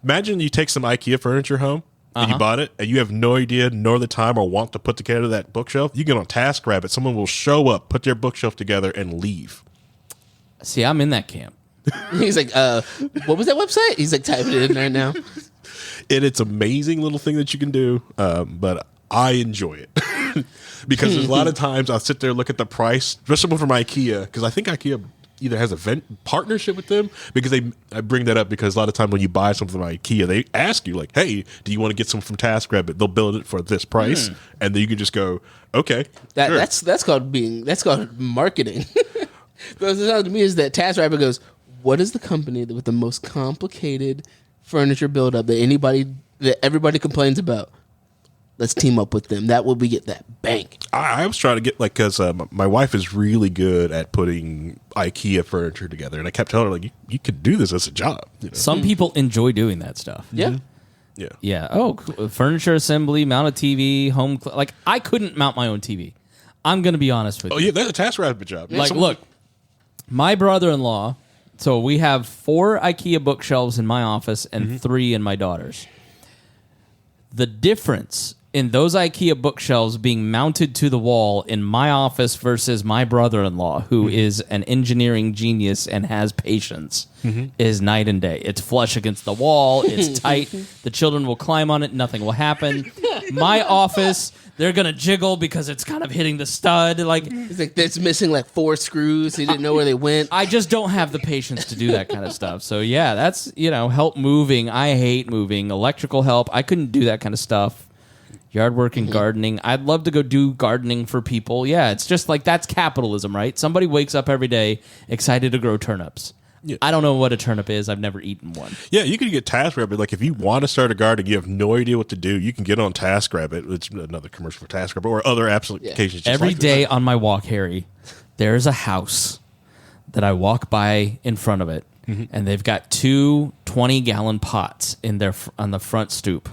Imagine you take some IKEA furniture home. And you bought it, and you have no idea nor the time or want to put together that bookshelf. You get on TaskRabbit, someone will show up, put their bookshelf together, and leave.
See, I'm in that camp.
He's like, what was that website? He's like typing it in there now.
It's an amazing little thing that you can do, but I enjoy it. Because there's a lot of times I'll sit there and look at the price, especially from IKEA, because I think IKEA either has a partnership with them, because I bring that up because a lot of time when you buy something from IKEA, they ask you like, hey, do you want to get some from TaskRabbit? They'll build it for this price, and then you can just go, okay. Sure.
That's called marketing. What it sounds to me is that TaskRabbit goes, what is the company with the most complicated furniture build-up that everybody complains about? Let's team up with them. That way we get that bank.
I was trying to get, like, because my wife is really good at putting IKEA furniture together, and I kept telling her, like, you could do this as a job. You know?
Some people enjoy doing that stuff.
Yeah.
Yeah.
Yeah. Oh, furniture assembly, mount a TV, like, I couldn't mount my own TV. I'm going to be honest with you.
Oh, yeah, that's a TaskRabbit job.
Like, look, my brother-in-law, so we have 4 IKEA bookshelves in my office and 3 in my daughter's. The difference in those IKEA bookshelves being mounted to the wall in my office versus my brother-in-law, who is an engineering genius and has patience, is night and day. It's flush against the wall. It's tight. The children will climb on it. Nothing will happen. My office, they're going to jiggle because it's kind of hitting the stud.
It's like it's missing like 4 screws. He didn't know where they went.
I just don't have the patience to do that kind of stuff. So, yeah, that's, help moving. I hate moving. Electrical help. I couldn't do that kind of stuff. Yard work and gardening. I'd love to go do gardening for people. Yeah, it's just like that's capitalism, right? Somebody wakes up every day excited to grow turnips. Yeah. I don't know what a turnip is. I've never eaten one.
Yeah, you can get TaskRabbit. Like, if you want to start a garden, you have no idea what to do, you can get on TaskRabbit. It's another commercial for TaskRabbit or other applications.
Yeah. Every day on my walk, Harry, there's a house that I walk by in front of it, and they've got 2 20-gallon pots on the front stoop.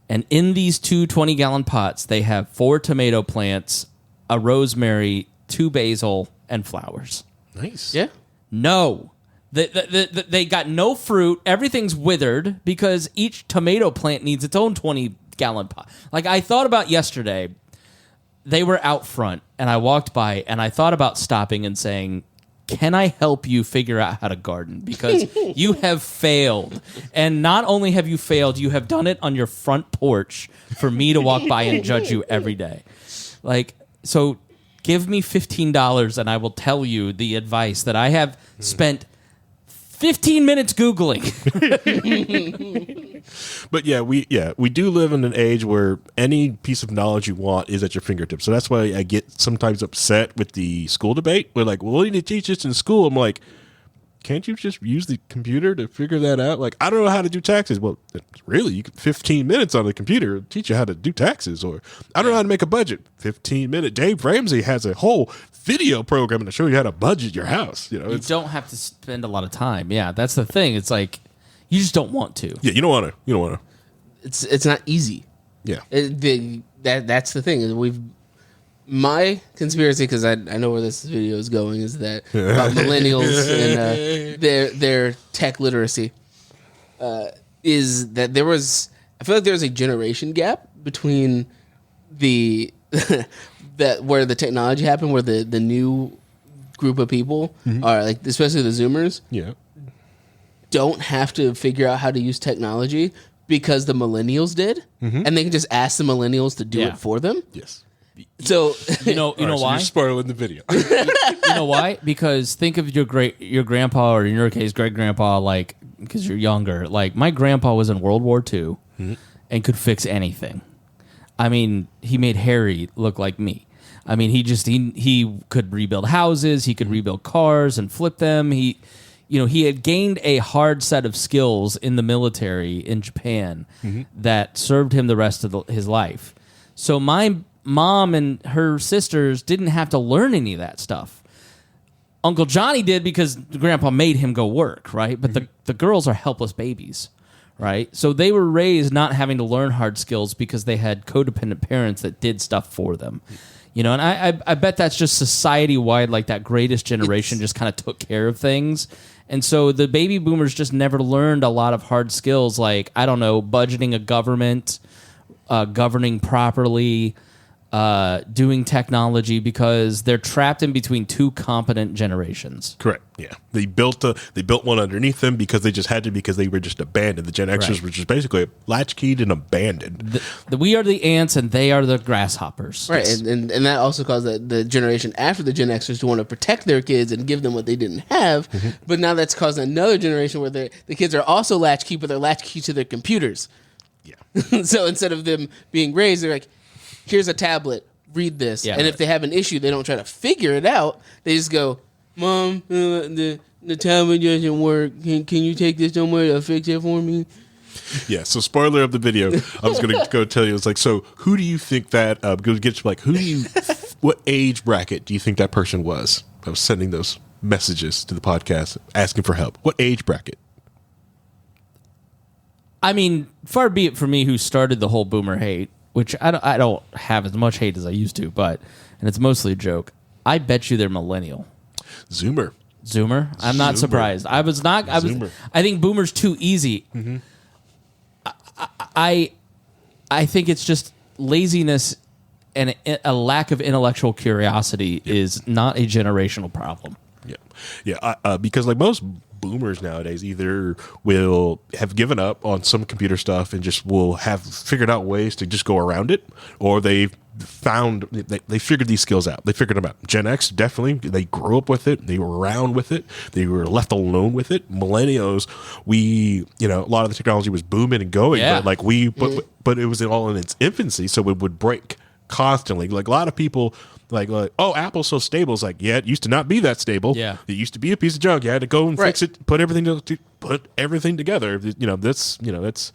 And in these 2 20-gallon pots, they have 4 tomato plants, a rosemary, 2 basil, and flowers.
Nice.
Yeah.
No. They got no fruit. Everything's withered because each tomato plant needs its own 20-gallon pot. Like, I thought about yesterday, they were out front, and I walked by, and I thought about stopping and saying, can I help you figure out how to garden? Because you have failed. And not only have you failed, you have done it on your front porch for me to walk by and judge you every day. Like, so give me $15 and I will tell you the advice that I have spent 15 minutes Googling.
But we do live in an age where any piece of knowledge you want is at your fingertips. So that's why I get sometimes upset with the school debate. We're like, well, what do you teach us in school? I'm like, can't you just use the computer to figure that out? Like, I don't know how to do taxes. Well, really, you can 15 minutes on the computer to teach you how to do taxes. Or I don't know how to make a budget. 15 minutes. Dave Ramsey has a whole video program to show you how to budget your house. You
don't have to spend a lot of time. Yeah, that's the thing. It's like you just don't want to.
Yeah, you don't want to.
It's not easy.
Yeah,
that's the thing. My conspiracy, because I know where this video is going, is that about millennials and their tech literacy, is that I feel like there was a generation gap between where the technology happened, where the new group of people are, like, especially the Zoomers, don't have to figure out how to use technology because the millennials did, and they can just ask the millennials to do it for them.
Yes.
So
you know
so
why?
You're spoiling the video.
You know why? Because think of your grandpa, or in your case, great grandpa. Like, because you're younger. Like, my grandpa was in World War II and could fix anything. I mean, he made Harry look like me. I mean, he could rebuild houses. He could rebuild cars and flip them. He had gained a hard set of skills in the military in Japan that served him the rest of his life. So my mom and her sisters didn't have to learn any of that stuff. Uncle Johnny did because Grandpa made him go work, right? But the girls are helpless babies, right? So they were raised not having to learn hard skills because they had codependent parents that did stuff for them. And I bet that's just society-wide, like that greatest generation just kind of took care of things. And so the baby boomers just never learned a lot of hard skills like, I don't know, budgeting a government, governing properly, doing technology because they're trapped in between two competent generations.
Correct. Yeah, they built one underneath them because they just had to, because they were just abandoned. The Gen Xers were just basically latchkeyed and abandoned.
We are the ants and they are the grasshoppers.
Right, and that also caused the generation after the Gen Xers to want to protect their kids and give them what they didn't have. But now that's caused another generation where the kids are also latchkey, but they're latchkey to their computers. Yeah. So instead of them being raised, they're like, here's a tablet, read this. Yeah, and if they have an issue, they don't try to figure it out. They just go, Mom, the tablet doesn't work. Can you take this somewhere to fix it for me?
Yeah, so spoiler of the video, I was going to go tell you, it's like, so who do you think that, what age bracket do you think that person was that was sending those messages to the podcast asking for help? What age bracket?
I mean, far be it for me who started the whole boomer hate, which I don't have as much hate as I used to, and it's mostly a joke. I bet you they're millennial. Zoomer. I'm not surprised. I think boomer's too easy. Mm-hmm. I think it's just laziness and a lack of intellectual curiosity is not a generational problem.
Yeah. Because like most boomers nowadays either will have given up on some computer stuff and just will have figured out ways to just go around it, or they figured these skills out. They figured them out. Gen X, definitely, they grew up with it. They were around with it. They were left alone with it. Millennials, a lot of the technology was booming and going, but it was all in its infancy, so it would break constantly. Like a lot of people like, oh, Apple's so stable. It's like, yeah, it used to not be that stable. Yeah, it used to be a piece of junk. You had to go and fix it, put everything together. That's.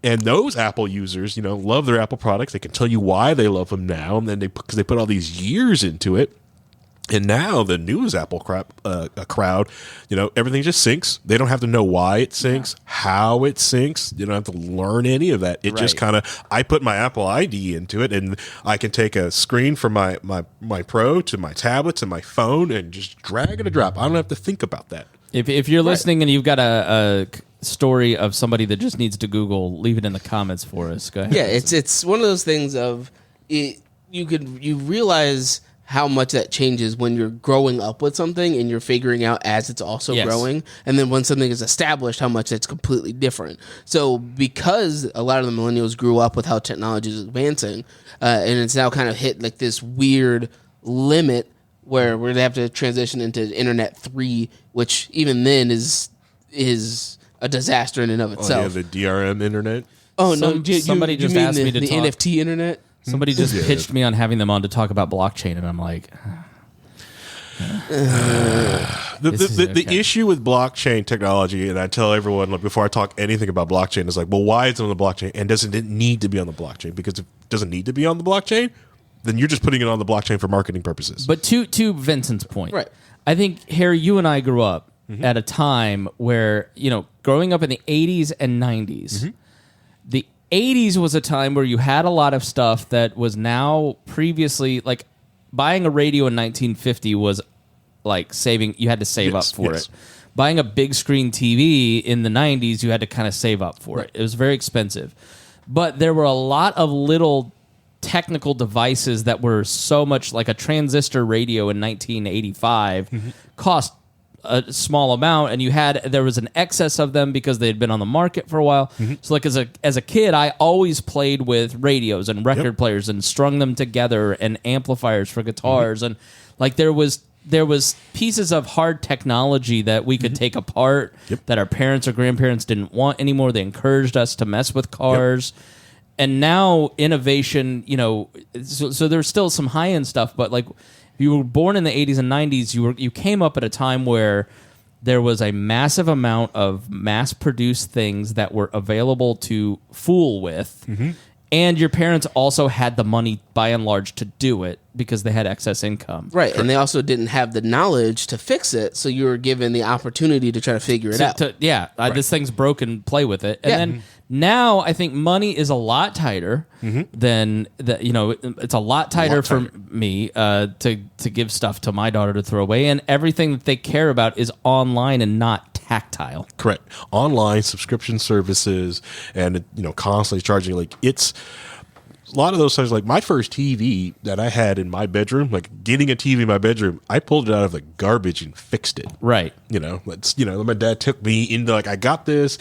And those Apple users, love their Apple products. They can tell you why they love them now, and then because they put all these years into it. And now the newest Apple crowd, everything just syncs. They don't have to know why it syncs, how it syncs. You don't have to learn any of that. It just kind of, I put my Apple ID into it, and I can take a screen from my Pro to my tablet to my phone and just drag and a drop. I don't have to think about that.
If you're listening and you've got a story of somebody that just needs to Google, leave it in the comments for us. Go ahead.
Yeah, it's one of those things of you realize how much that changes when you're growing up with something and you're figuring out as it's also growing, and then when something is established, how much it's completely different. So because a lot of the millennials grew up with how technology is advancing, and it's now kind of hit like this weird limit where we're gonna have to transition into Internet 3, which even then is a disaster in and of itself.
Oh, yeah, the DRM internet.
Oh no!
Somebody just asked me to
the
talk.
NFT internet.
Somebody just pitched me on having them on to talk about blockchain, and I'm like,
the issue with blockchain technology, and I tell everyone before I talk anything about blockchain, is like, well, why is it on the blockchain, and doesn't it need to be on the blockchain? Because if it doesn't need to be on the blockchain, then you're just putting it on the blockchain for marketing purposes.
But to Vincent's point, right? I think, Harry, you and I grew up at a time where, growing up in the 80s and 90s, the 80s was a time where you had a lot of stuff that was now previously, like buying a radio in 1950 was like you had to save up for it. Buying a big screen TV in the 90s, you had to kind of save up for it. It was very expensive. But there were a lot of little technical devices that were so much, like a transistor radio in 1985 cost a small amount, and there was an excess of them because they had been on the market for a while. So like as a kid, I always played with radios and record players and strung them together, and amplifiers for guitars, and like there was pieces of hard technology that we could take apart that our parents or grandparents didn't want anymore. They encouraged us to mess with cars. And now innovation, so there's still some high end stuff, but like, you were born in the 80s and 90s, you came up at a time where there was a massive amount of mass-produced things that were available to fool with, and your parents also had the money, by and large, to do it because they had excess income.
Right, and they also didn't have the knowledge to fix it, so you were given the opportunity to try to figure it out.
This thing's broken, play with it. And then now I think money is a lot tighter than it's a lot tighter for me to give stuff to my daughter to throw away, and everything that they care about is online and not tactile.
Correct. Online subscription services, and constantly charging, like it's a lot of those times, like my first TV that I had in my bedroom, like getting a TV in my bedroom, I pulled it out of the garbage and fixed it.
Right.
My dad took me into I got this,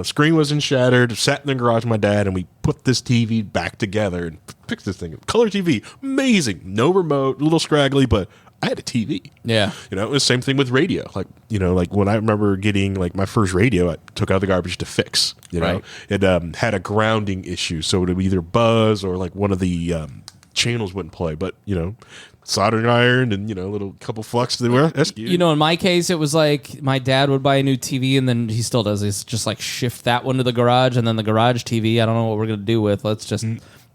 screen wasn't shattered, sat in the garage with my dad, and we put this TV back together and fixed this thing. Color TV, amazing. No remote, a little scraggly, but I had a TV.
Yeah.
It was the same thing with radio. Like when I remember getting my first radio, I took out the garbage to fix.
Right.
It had a grounding issue, so it would either buzz or one of the channels wouldn't play. But soldering iron and a little couple flux to the rescue.
In my case, it was like my dad would buy a new TV, and then he still does. He's just shift that one to the garage, and then the garage TV. I don't know what we're gonna do with. Let's just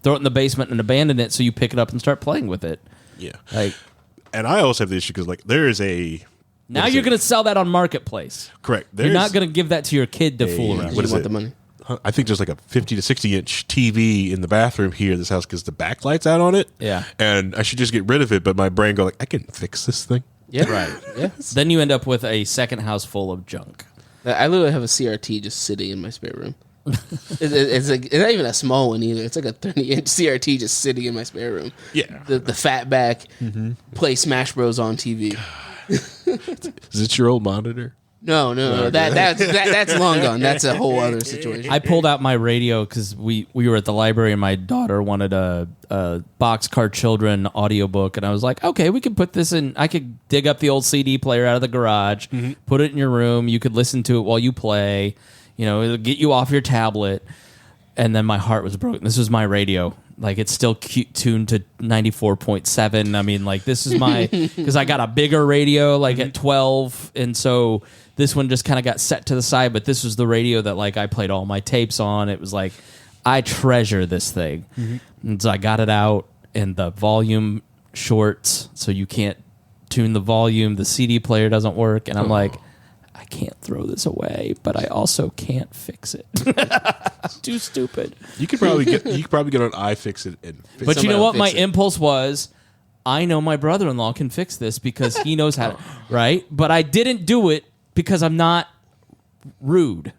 throw it in the basement and abandon it. So you pick it up and start playing with it.
Yeah. And I also have the issue because there is a.
Now you're going to sell that on Marketplace.
Correct.
You're not going to give that to your kid to fool around.
What is
want
it?
the money?
I think there's a 50 to 60 inch TV in the bathroom here in this house because the backlight's out on it.
Yeah.
And I should just get rid of it, but my brain go I can fix this thing.
Yeah.
Right. Yeah. Then you end up with a second house full of junk.
I literally have a CRT just sitting in my spare room. It's not even a small one either. It's like a 30-inch CRT just sitting in my spare room.
Yeah.
The fat back, play Smash Bros on TV.
Is it your old monitor?
No. That's long gone. That's a whole other situation.
I pulled out my radio because we were at the library and my daughter wanted a Boxcar Children audiobook, and I was like, okay, we could put this in. I could dig up the old CD player out of the garage, put it in your room. You could listen to it while you play. It'll get you off your tablet. And then my heart was broken. This was my radio. It's still tuned to 94.7. I mean, this is my... Because I got a bigger radio, at 12. And so this one just kind of got set to the side. But this was the radio that, I played all my tapes on. It was I treasure this thing. And so I got it out, and the volume shorts, so you can't tune the volume. The CD player doesn't work. And I'm I can't throw this away, but I also can't fix it. It's too stupid.
You could probably get on iFixit and fix
But
it.
you know what? My impulse was, I know my brother-in-law can fix this because he knows how to, right? But I didn't do it because I'm not rude.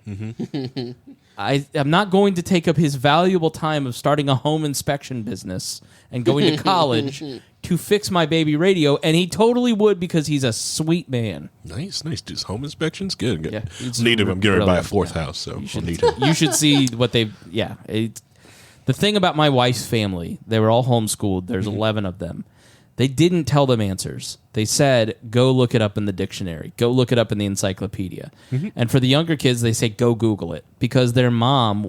I'm not going to take up his valuable time of starting a home inspection business and going to college to fix my baby radio, and he totally would because he's a sweet man.
Nice. Does home inspections? Good.
Yeah,
need him. I'm getting ready to buy a fourth house, so I'll need him.
You should see what they've... Yeah. The thing about my wife's family, they were all homeschooled. There's 11 of them. They didn't tell them answers. They said, go look it up in the dictionary. Go look it up in the encyclopedia. And for the younger kids, they say, go Google it. Because their mom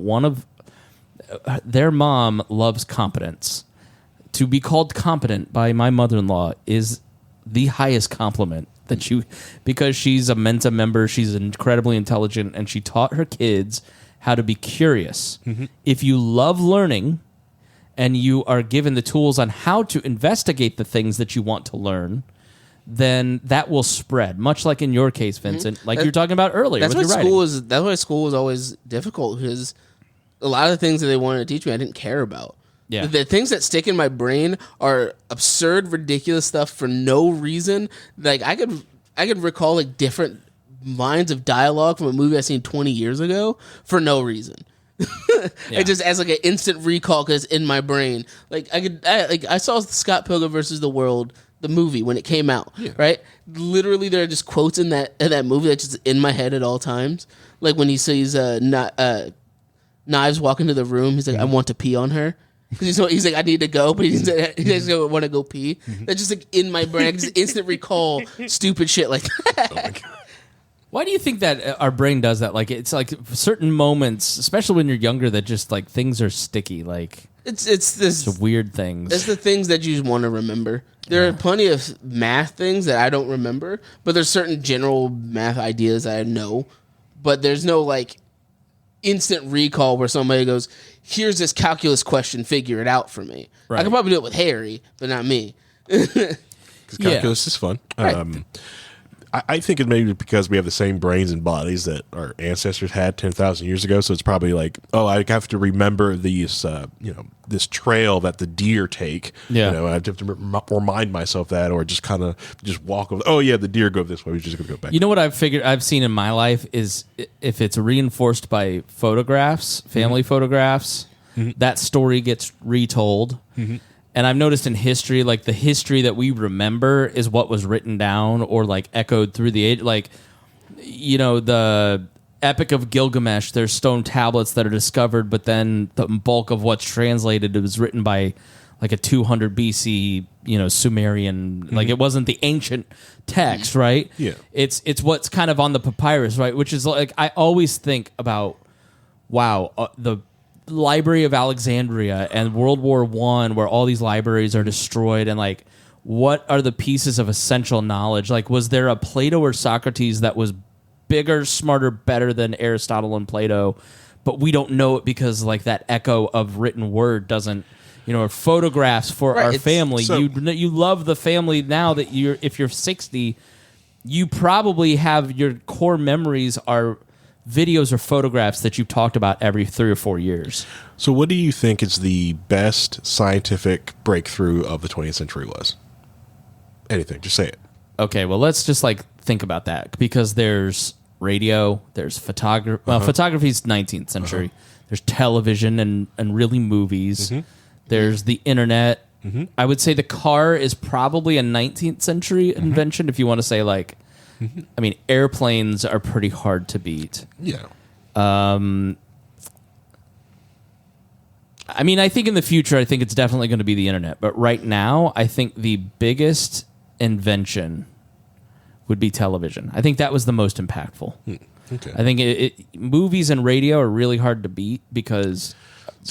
loves competence. To be called competent by my mother-in-law is the highest compliment that because she's a Mensa member, she's incredibly intelligent, and she taught her kids how to be curious. If you love learning and you are given the tools on how to investigate the things that you want to learn, then that will spread. Much like in your case, Vincent, you were talking about earlier.
That's
with
why
your
school
writing.
is. That's why school was always difficult because a lot of the things that they wanted to teach me, I didn't care about.
Yeah.
The things that stick in my brain are absurd, ridiculous stuff for no reason. I could recall different lines of dialogue from a movie I seen 20 years ago for no reason. It just as an instant recall because it's in my brain. I saw Scott Pilgrim versus the World, the movie, when it came out. Yeah. Right, literally there are just quotes in that movie that's just in my head at all times. Like when he sees Knives walk into the room, he's like, "I want to pee on her." He's like, I need to go, but he doesn't want to go pee. That's just in my brain. Just instant recall stupid shit like that.
Oh my God.
Why do you think that our brain does that? It's certain moments, especially when you're younger, that just things are sticky.
It's this
weird things.
It's the things that you want to remember. There are plenty of math things that I don't remember, but there's certain general math ideas that I know, but there's no instant recall where somebody goes, here's this calculus question, figure it out for me. Right. I could probably do it with Harry, but not me.
Because calculus is fun.
Right.
I think it may be because we have the same brains and bodies that our ancestors had 10,000 years ago. So it's probably I have to remember these, this trail that the deer take.
Yeah.
I have to remind myself that, or just kind of just walk over. Oh yeah, the deer go this way. We're just going to go back.
You know what I've seen in my life is if it's reinforced by photographs, family photographs, that story gets retold. And I've noticed in history, like the history that we remember is what was written down or like echoed through the age. Like, the Epic of Gilgamesh, there's stone tablets that are discovered, but then the bulk of what's translated was written by like a 200 BC, Sumerian. Like it wasn't the ancient text, right?
Yeah.
It's what's kind of on the papyrus, right? Which is like, I always think about, the Library of Alexandria and World War I, where all these libraries are destroyed, and like, what are the pieces of essential knowledge? Like, was there a Plato or Socrates that was bigger, smarter, better than Aristotle and Plato, but we don't know it because like that echo of written word doesn't, or photographs for our family. You love the family now that if you're 60, you probably have your core memories are videos or photographs that you've talked about every 3 or 4 years.
So what do you think is the best scientific breakthrough of the 20th century was? Anything, just say it.
Okay, well, let's just like think about that, because there's radio, there's photography. Well, photography's 19th century. There's television and really movies. There's the internet. I would say the car is probably a 19th century invention, if you want to say like, I mean, airplanes are pretty hard to beat.
Yeah.
I mean, I think in the future, I think it's definitely going to be the internet. But right now, I think the biggest invention would be television. I think that was the most impactful.
Okay.
I think movies and radio are really hard to beat because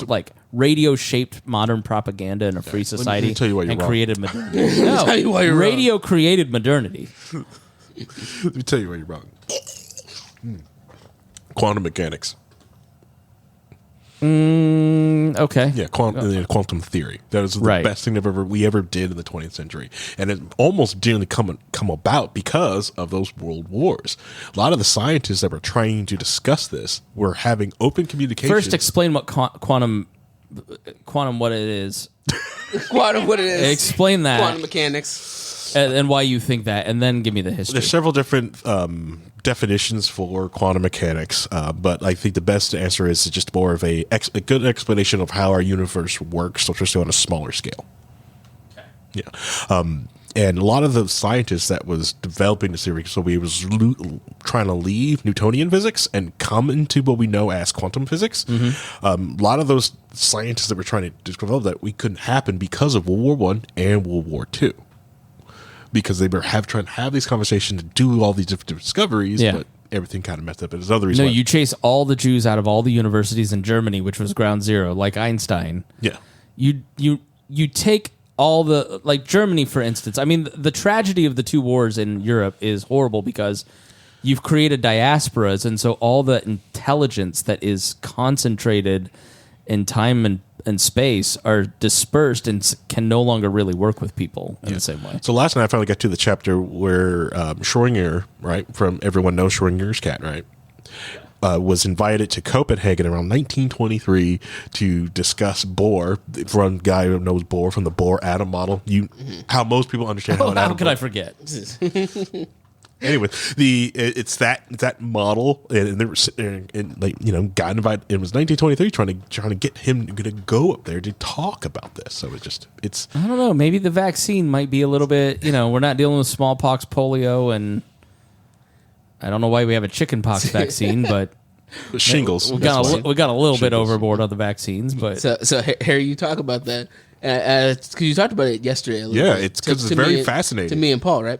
like radio shaped modern propaganda in a free society
tell you why you're
and
wrong.
created modernity. No, radio created modernity.
Let me tell you why you're wrong. Quantum mechanics.
Okay.
Yeah, quantum theory. That is the best thing we ever did in the 20th century, and it almost didn't come about because of those world wars. A lot of the scientists that were trying to discuss this were having open communication.
First, explain what quantum what it is.
Quantum what it is.
Explain that.
Quantum mechanics.
And why you think that, and then give me the history.
There's several different definitions for quantum mechanics, but I think the best answer is just more of a good explanation of how our universe works, so just on a smaller scale. Okay. Yeah. And a lot of the scientists that was developing the theory, so we was trying to leave Newtonian physics and come into what we know as quantum physics. A lot of those scientists that were trying to develop that we couldn't happen because of World War I and World War II. Because they were trying to have these conversations to do all these different discoveries, but everything kind of messed up. And there's other reasons.
No, you chase all the Jews out of all the universities in Germany, which was ground zero, like Einstein.
Yeah.
You take all the, like Germany, for instance. I mean, the tragedy of the two wars in Europe is horrible because you've created diasporas, and so all the intelligence that is concentrated in time and space are dispersed and can no longer really work with people in the same way.
So last night I finally got to the chapter where Schrödinger, right, from everyone knows Schrödinger's cat, right, was invited to Copenhagen around 1923 to discuss Bohr, from guy who knows Bohr from the Bohr atom model. How most people understand how an atom.
How could I forget?
Anyway, it's that model, and they were sitting there and got invited. It was 1923, trying to get him to go up there to talk about this. So it's.
I don't know. Maybe the vaccine might be a little bit. We're not dealing with smallpox, polio, and I don't know why we have a chickenpox vaccine, but
shingles.
We got a little bit overboard on the vaccines, but
so Harry, you talk about that because you talked about it yesterday. A little bit.
It's because it's very fascinating
to me and Paul, right?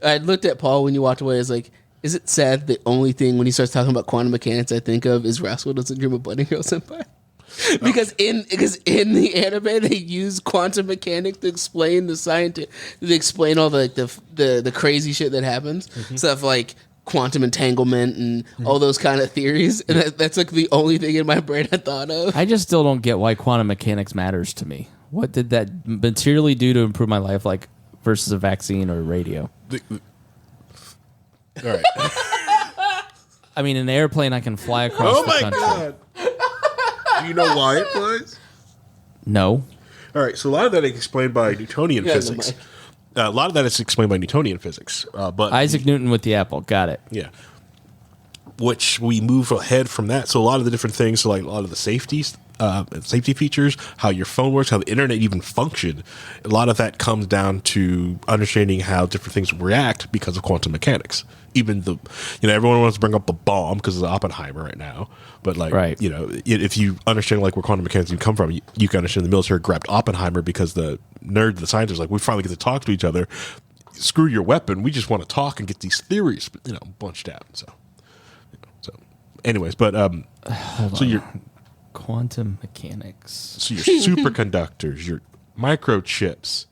I looked at Paul when you walked away. I was like, is it sad the only thing when he starts talking about quantum mechanics I think of is Rascal Doesn't Dream of Bunny Girl Senpai? because in the anime they use quantum mechanics to explain to explain all the crazy shit that happens. Stuff like quantum entanglement and all those kind of theories. And that's like the only thing in my brain I thought of.
I just still don't get why quantum mechanics matters to me. What did that materially do to improve my life, like versus a vaccine or radio?
All right.
I mean, an airplane I can fly across the country.
God! Do you know why it flies?
No.
All right. So a lot of that is explained by Newtonian physics. A lot of that is explained by Newtonian physics. But
Isaac Newton with the apple. Got it.
Yeah. which we move ahead from that. So a lot of the different things, so like a lot of the safety features, how your phone works, how the internet even functioned, a lot of that comes down to understanding how different things react because of quantum mechanics. Even everyone wants to bring up the bomb because of Oppenheimer right now, but if you understand like where quantum mechanics come from, you can understand the military grabbed Oppenheimer because the scientists like, we finally get to talk to each other. Screw your weapon, we just want to talk and get these theories bunched out. So anyways, but so your
quantum mechanics,
so your superconductors, your microchips,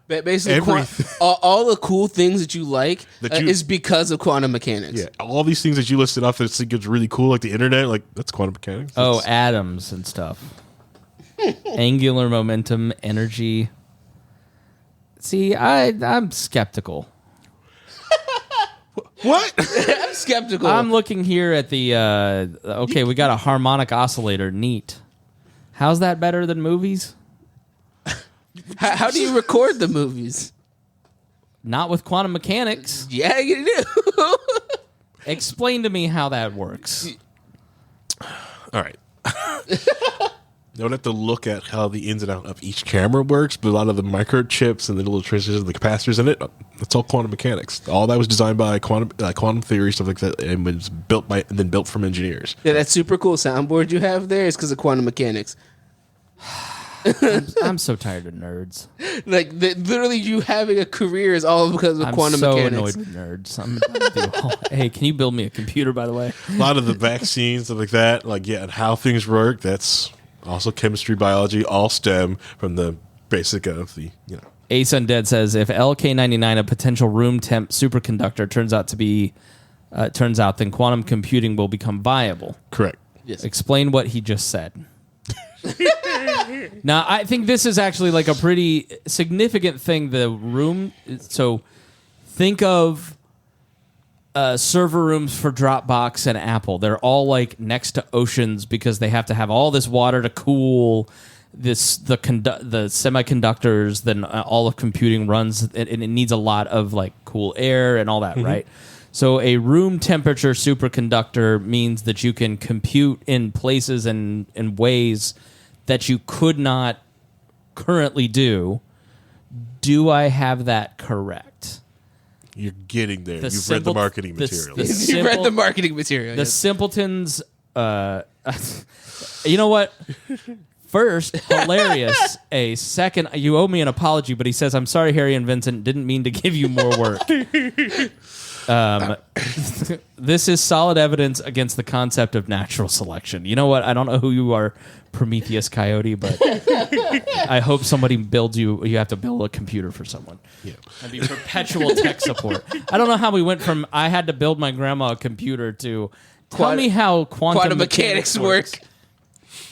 basically all the cool things that you like is because of quantum mechanics.
Yeah, all these things that you listed off that think it's really cool, like the internet, like that's quantum mechanics.
Atoms and stuff. Angular momentum, energy. See, I'm skeptical.
What?
I'm skeptical.
I'm looking here at the we got a harmonic oscillator. Neat. How's that better than movies?
How do you record the movies?
Not with quantum mechanics.
Yeah, you do.
Explain to me how that works.
All right. You don't have to look at how the ins and outs of each camera works, but a lot of the microchips and the little transistors, the capacitors in it, that's all quantum mechanics. All that was designed by quantum theory, stuff like that, and was built from engineers.
Yeah, that super cool soundboard you have there is because of quantum mechanics.
I'm so tired of nerds.
Like literally, you having a career is all because of quantum mechanics.
I'm so annoyed with nerds. Hey, can you build me a computer, by the way?
A lot of the vaccines, stuff like that, and how things work. That's also chemistry, biology, all stem from the basic of the
Ace Undead says if LK99, a potential room temp superconductor, turns out, then quantum computing will become viable.
Correct.
Yes.
Explain what he just said. Now, I think this is actually like a pretty significant thing. The room. So, think of server rooms for Dropbox and Apple. They're all like next to oceans because they have to have all this water to cool the semiconductors. Then all of computing runs, and it needs a lot of like cool air and all that, right? So a room temperature superconductor means that you can compute in places and in ways that you could not currently do. Do I have that correct?
You're getting there. You've read the marketing material.
You've read the marketing material.
The simpletons. You know what? First, hilarious. A second, you owe me an apology, but he says, "I'm sorry, Harry and Vincent. Didn't mean to give you more work." This is solid evidence against the concept of natural selection. You know what? I don't know who you are, Prometheus Coyote, but I hope somebody builds you. You have to build a computer for someone. Yeah, that'd be perpetual tech support. I don't know how we went from I had to build my grandma a computer to tell me how quantum mechanics work.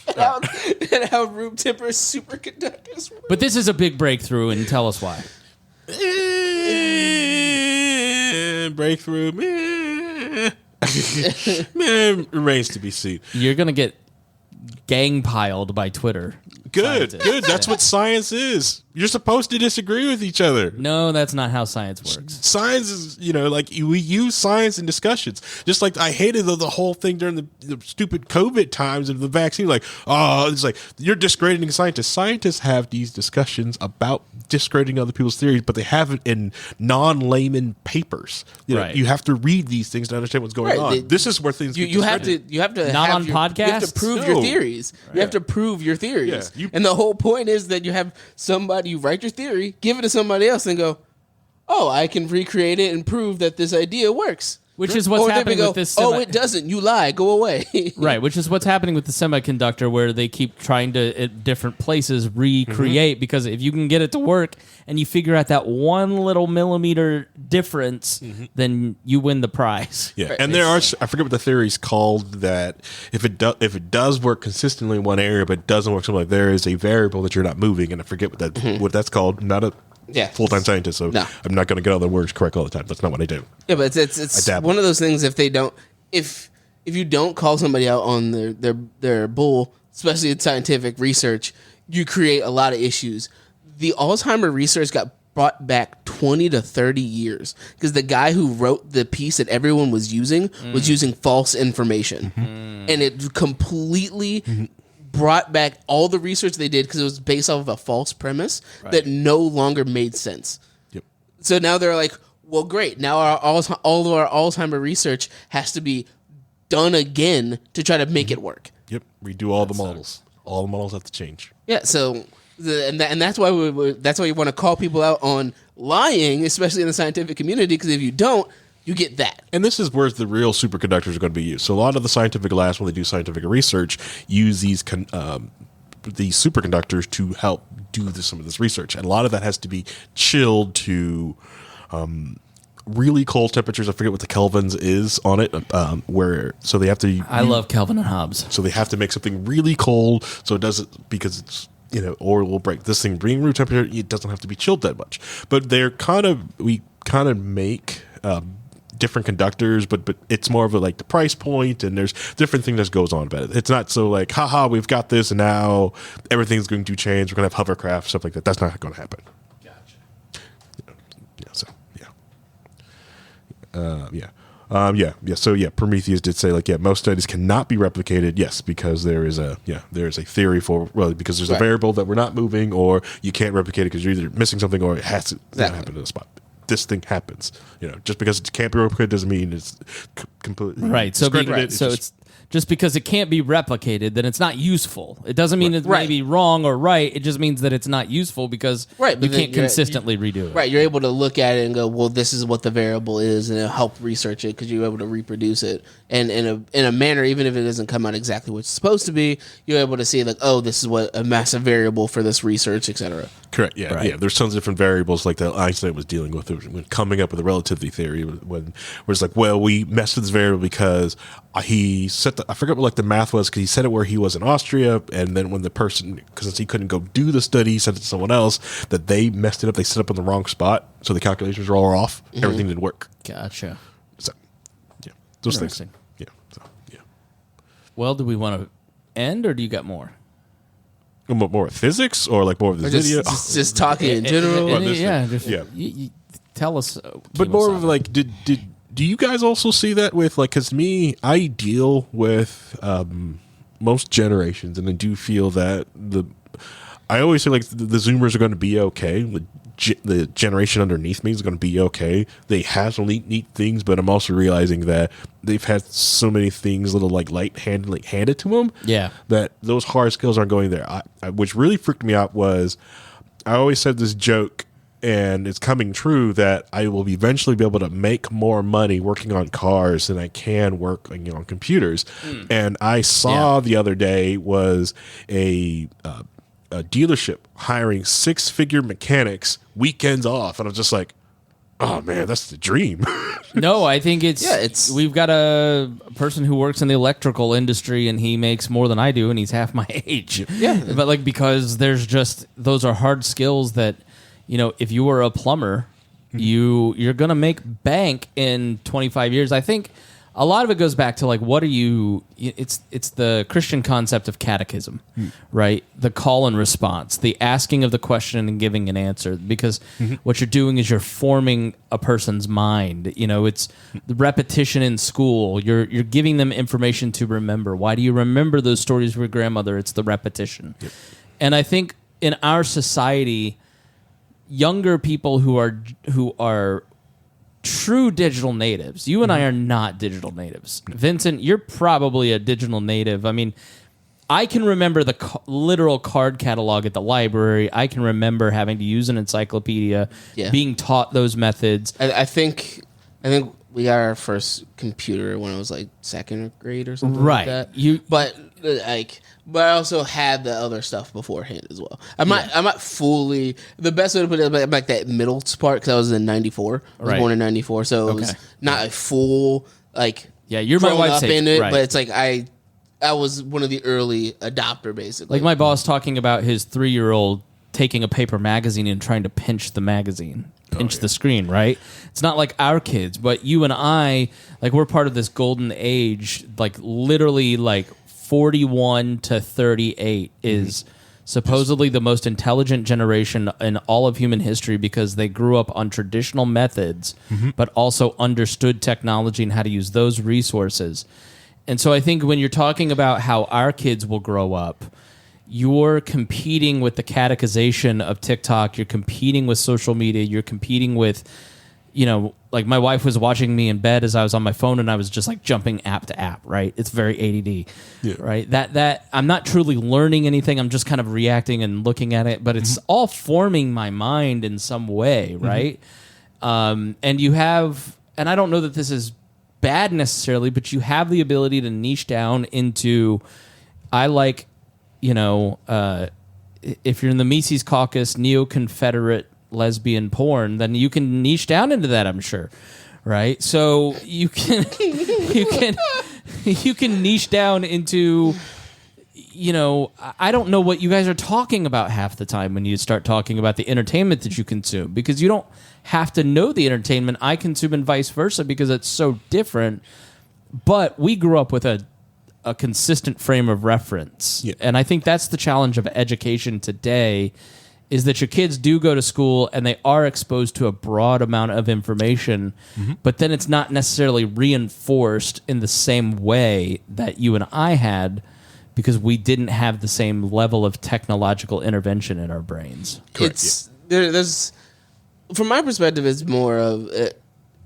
And how room temperature superconductors work.
But this is a big breakthrough, and tell us why.
Breakthrough, man, remains to be seen.
You're gonna get gang piled by Twitter.
Good. That's what science is. You're supposed to disagree with each other.
No, that's not how science works.
Science is, we use science in discussions. Just like I hated the whole thing during the stupid COVID times of the vaccine. Like, it's like, you're discrediting scientists. Scientists have these discussions about discrediting other people's theories, but they have it in non-layman papers. You have to read these things to understand what's going on. This is where things
you have to
not on podcasts.
You have to prove your theories. Right. You have to prove your theories. Yeah, and the whole point is that you have somebody, you write your theory, give it to somebody else, and go, "Oh, I can recreate it and prove that this idea works."
Which is what's happening with this.
Oh, it doesn't. You lie. Go away.
Right. Which is what's happening with the semiconductor, where they keep trying to at different places recreate because if you can get it to work and you figure out that one little millimeter difference, then you win the prize.
Yeah. Right. And there are, I forget what the theory is called, that if it does work consistently in one area but it doesn't work somewhere, there is a variable that you're not moving, and I forget what that's called. I'm not a full-time scientist, so no. I'm not going to get all the words correct all the time. That's not what I do.
Yeah, but it's one of those things. If you don't call somebody out on their bull, especially in scientific research, you create a lot of issues. The Alzheimer research got brought back 20 to 30 years because the guy who wrote the piece that everyone was using false information. And it completely brought back all the research they did because it was based off of a false premise that no longer made sense.
Yep.
So now they're like, well, great. Now all of our Alzheimer research has to be done again to try to make it work.
Yep. Redo all the models. All the models have to change.
Yeah. So, and that's why you want to call people out on lying, especially in the scientific community, because if you don't, you get that.
And this is where the real superconductors are going to be used. So a lot of the scientific labs, when they do scientific research, use these superconductors to help do some of this research. And a lot of that has to be chilled to really cold temperatures. I forget what the kelvins is on it. So they have to.
I love Kelvin and Hobbes.
So they have to make something really cold, so it doesn't, because it's, or it will break. This thing being room temperature, it doesn't have to be chilled that much. But we kind of make different conductors, but it's more of the price point, and there's different thing that goes on about it. It's not so haha, we've got this and now everything's going to change. We're going to have hovercraft, stuff like that. That's not going to happen. So Prometheus did say most studies cannot be replicated. Yes, because there is a theory for because there's a variable that we're not moving, or you can't replicate it because you're either missing something or it has to happen to the spot. This thing happens. Just because it can't be replicated doesn't mean it's completely
right. So it's just because it can't be replicated, then it's not useful. It doesn't mean it may be wrong or right. It just means that it's not useful because you can't consistently redo it.
Right. You're able to look at it and go, well, this is what the variable is, and it'll help research it because you're able to reproduce it. And in a manner, even if it doesn't come out exactly what it's supposed to be, you're able to see this is what a massive variable for this research, etc.
Correct. Yeah. Right. Yeah. There's tons of different variables that Einstein was dealing with when coming up with the relativity theory. When it's we messed with this variable because he set I forget what the math was, because he said it where he was in Austria, and then when the person, because he couldn't go do the study, he sent it to someone else, that they messed it up. They set up in the wrong spot, so the calculations were all off. Mm-hmm. Everything didn't work.
Gotcha.
So, those things. Yeah. So,
Well, do we want to end, or do you got more?
More physics, or more of the video?
Just talking in general.
You tell us.
But more of do you guys also see that with because me, I deal with most generations, and I do feel that I always say the Zoomers are going to be okay. The generation underneath me is going to be okay. They have some neat things, but I'm also realizing that they've had so many things handed to them.
Yeah,
that those hard skills aren't going there. Which really freaked me out was I always said this joke, and it's coming true, that I will eventually be able to make more money working on cars than I can work on computers. And I saw the other day was a dealership hiring 6-figure mechanics weekends off, and I was just like, oh man, that's the dream.
No, I think we've got a person who works in the electrical industry, and he makes more than I do, and he's half my age.
Yeah,
but because those are hard skills that, if you were a plumber, you're gonna make bank in 25 years. I think a lot of it goes back to what are you? It's the Christian concept of catechism, right? The call and response, the asking of the question and giving an answer. Because what you're doing is you're forming a person's mind. It's the repetition in school. You're giving them information to remember. Why do you remember those stories of your grandmother? It's the repetition. Yep. And I think in our society, younger people who are true digital natives. You and I are not digital natives. Vincent, you're probably a digital native. I mean, I can remember the literal card catalog at the library. I can remember having to use an encyclopedia, being taught those methods.
I think we got our first computer when I was second grade or something like that. But I also had the other stuff beforehand as well. I'm not fully. The best way to put it is that middle part, because I was in '94. I was born in '94, so it was not a full
you're my wife's age,
in it, but it's I was one of the early adopter, basically.
My boss talking about his 3-year-old taking a paper magazine and trying to pinch the magazine. Pinch the screen, right? It's not like our kids, but you and I, we're part of this golden age, literally 41 to 38 is supposedly the most intelligent generation in all of human history because they grew up on traditional methods, but also understood technology and how to use those resources. And so I think when you're talking about how our kids will grow up, you're competing with the catechization of TikTok, you're competing with social media, you're competing with, like my wife was watching me in bed as I was on my phone and I was just like jumping app to app, right? It's very ADD, right? That I'm not truly learning anything. I'm just kind of reacting and looking at it, but it's all forming my mind in some way, right? And you have, and I don't know that this is bad necessarily, but you have the ability to niche down into, I like, if you're in the Mises Caucus, neo-Confederate lesbian porn, then you can niche down into that, I'm sure, right? So you can you can niche down into, I don't know what you guys are talking about half the time when you start talking about the entertainment that you consume, because you don't have to know the entertainment I consume and vice versa because it's so different. But we grew up with a consistent frame of reference. Yeah. And I think that's the challenge of education today, is that your kids do go to school and they are exposed to a broad amount of information, but then it's not necessarily reinforced in the same way that you and I had, because we didn't have the same level of technological intervention in our brains.
Correct. There's, from my perspective, it's more of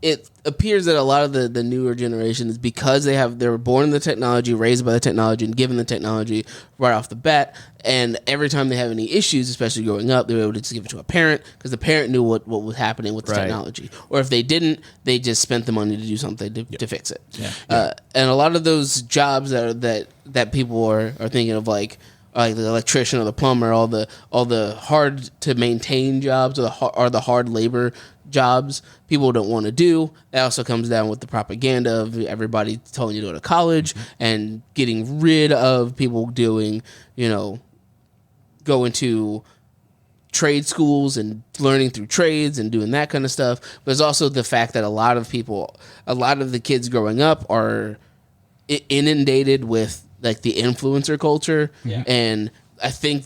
it appears that a lot of the newer generation is because they were born in the technology, raised by the technology, and given the technology right off the bat. And every time they have any issues, especially growing up, they were able to just give it to a parent because the parent knew what was happening with the technology. Or if they didn't, they just spent the money to do something to fix it. And a lot of those jobs that people are thinking of, like the electrician or the plumber, all the hard to maintain jobs or the hard labor jobs people don't want to do. That also comes down with the propaganda of everybody telling you to go to college and getting rid of people doing, going to trade schools and learning through trades and doing that kind of stuff. But there's also the fact that a lot of the kids growing up are inundated with like the influencer culture. And I think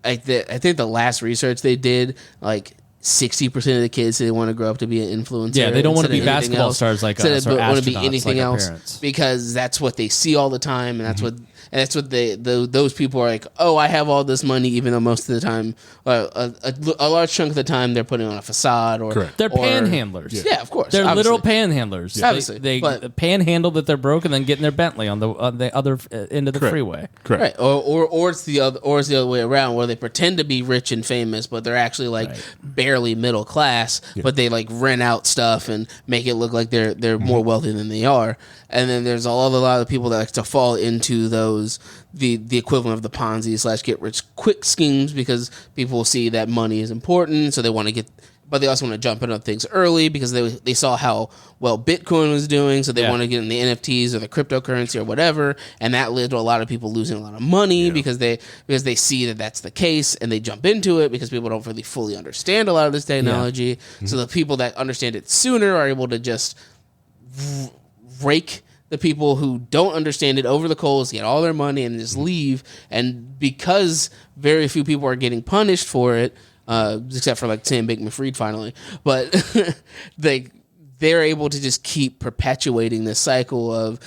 I think the last research they did, like 60% of the kids say they want to grow up to be an influencer.
Yeah, they don't want to be basketball stars like us, or
want to be anything
like
else, because that's what they see all the time, and that's what those people are like. Oh, I have all this money, even though most of the time, a large chunk of the time, they're putting on a facade or
they're panhandlers.
Yeah, of course,
they're literal panhandlers.
Yeah. Obviously,
they panhandle that they're broke and then get in their Bentley on the other end of the freeway.
Correct. Right. Or it's the other way around, where they pretend to be rich and famous, but they're actually like barely middle class, but they like rent out stuff and make it look like they're more wealthy than they are. And then there's a lot of people that like to fall into those the equivalent of the Ponzi / get rich quick schemes, because people see that money is important, so they want to get, but they also want to jump into things early because they saw how well Bitcoin was doing, so they want to get in the NFTs or the cryptocurrency or whatever, and that led to a lot of people losing a lot of money because they see that that's the case, and they jump into it because people don't really fully understand a lot of this technology. So the people that understand it sooner are able to just rake the people who don't understand it over the coals, get all their money, and just leave. And because very few people are getting punished for it, except for like Sam Bankman-Fried finally, but they're able to just keep perpetuating this cycle of,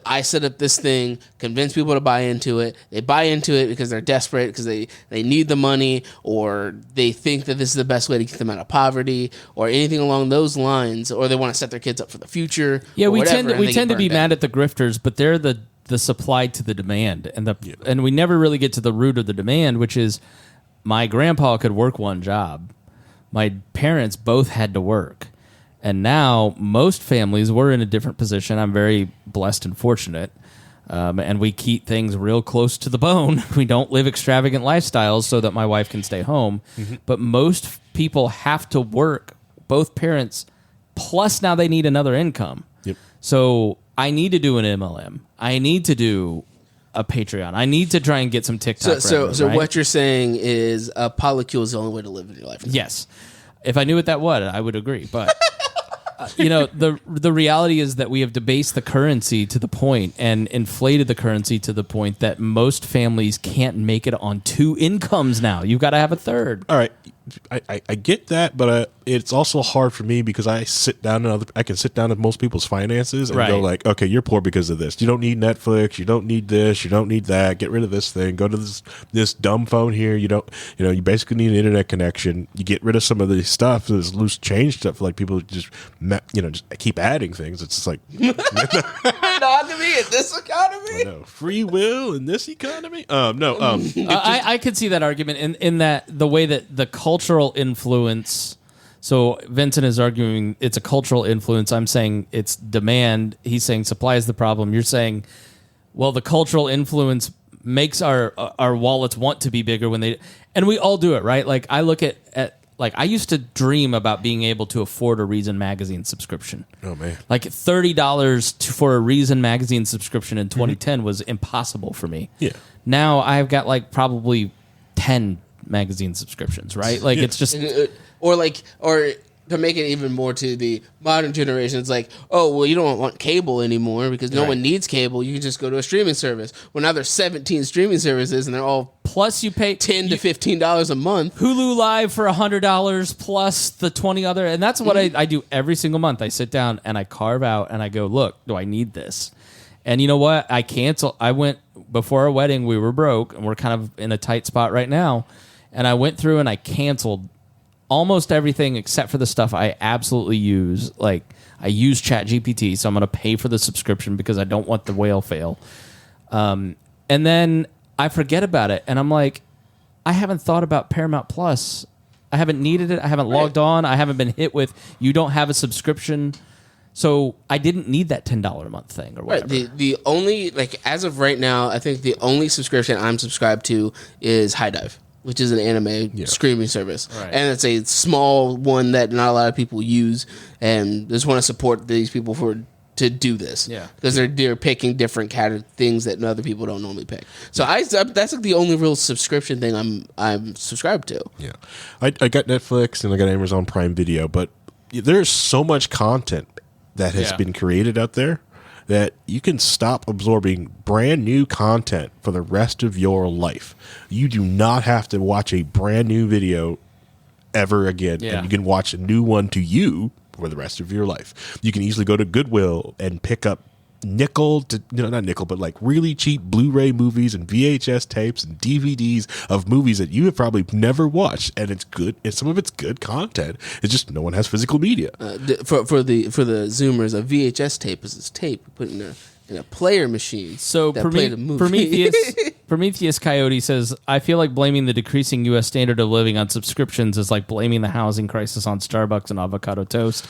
I set up this thing, convince people to buy into it. They buy into it because they're desperate, because they need the money, or they think that this is the best way to get them out of poverty, or anything along those lines, or they want to set their kids up for the future.
Yeah, we tend to be mad at the grifters, but they're the supply to the demand, and we never really get to the root of the demand, which is, my grandpa could work one job. My parents both had to work. And now most families, we're in a different position. I'm very blessed and fortunate. And we keep things real close to the bone. We don't live extravagant lifestyles so that my wife can stay home. But most people have to work, both parents, plus now they need another income. So I need to do an MLM. I need to do a Patreon. I need to try and get some TikTok.
So what you're saying is polycule is the only way to live in your life.
Yes. If I knew what that was, I would agree. But the reality is that we have debased the currency to the point and inflated the currency to the point that most families can't make it on 2 incomes now. You've got to have a third.
All right. I get that, but it's also hard for me because I can sit down at most people's finances and go like, okay, you're poor because of this. You don't need Netflix. You don't need this. You don't need that. Get rid of this thing. Go to this dumb phone here. You basically need an internet connection. You get rid of some of the stuff, this loose change stuff. Like people just keep adding things. It's just like
monogamy in this economy.
Free will in this economy.
I could see that argument in that the way that the cultural influence. So Vincent is arguing it's a cultural influence. I'm saying it's demand. He's saying supply is the problem. You're saying, well, the cultural influence makes our wallets want to be bigger and we all do it, right? Like I look at like I used to dream about being able to afford a Reason magazine subscription.
Oh man,
like $30 for a Reason magazine subscription in 2010 was impossible for me.
Yeah.
Now I've got like probably 10 magazine subscriptions, right? Like it's just
or to make it even more to the modern generation, it's like, oh, well, you don't want cable anymore because no one needs cable. You can just go to a streaming service. Well, now there's 17 streaming services, and they're all
plus you pay
$10 to $15 a month.
Hulu Live for $100 plus the 20 other, and that's what I do every single month. I sit down and I carve out and I go, look, do I need this? And you know what? I cancel. I went before our wedding. We were broke, and we're kind of in a tight spot right now. And I went through and I canceled almost everything except for the stuff I absolutely use. Like I use ChatGPT, so I'm going to pay for the subscription because I don't want the whale fail. And then I forget about it, and I'm like, I haven't thought about Paramount Plus. I haven't needed it. I haven't logged on. I haven't been hit with, you don't have a subscription. So I didn't need that $10 a month thing or whatever.
Right. The only, like, as of right now, I think the only subscription I'm subscribed to is High Dive, which is an anime streaming service. Right. And it's a small one that not a lot of people use, and just want to support these people to do this. Yeah. Because they're picking different kind of things that other people don't normally pick. So that's like the only real subscription thing I'm subscribed to.
Yeah. I got Netflix and I got Amazon Prime Video, but there's so much content that has been created out there that you can stop absorbing brand new content for the rest of your life. You do not have to watch a brand new video ever again, and you can watch a new one to you for the rest of your life. You can easily go to Goodwill and pick up not nickel, but like really cheap Blu-ray movies and VHS tapes and DVDs of movies that you have probably never watched, and it's good. And some of it's good content. It's just no one has physical media.
For the Zoomers, a VHS tape is tape put in a player machine.
So Prometheus Coyote says, I feel like blaming the decreasing U.S. standard of living on subscriptions is like blaming the housing crisis on Starbucks and avocado toast.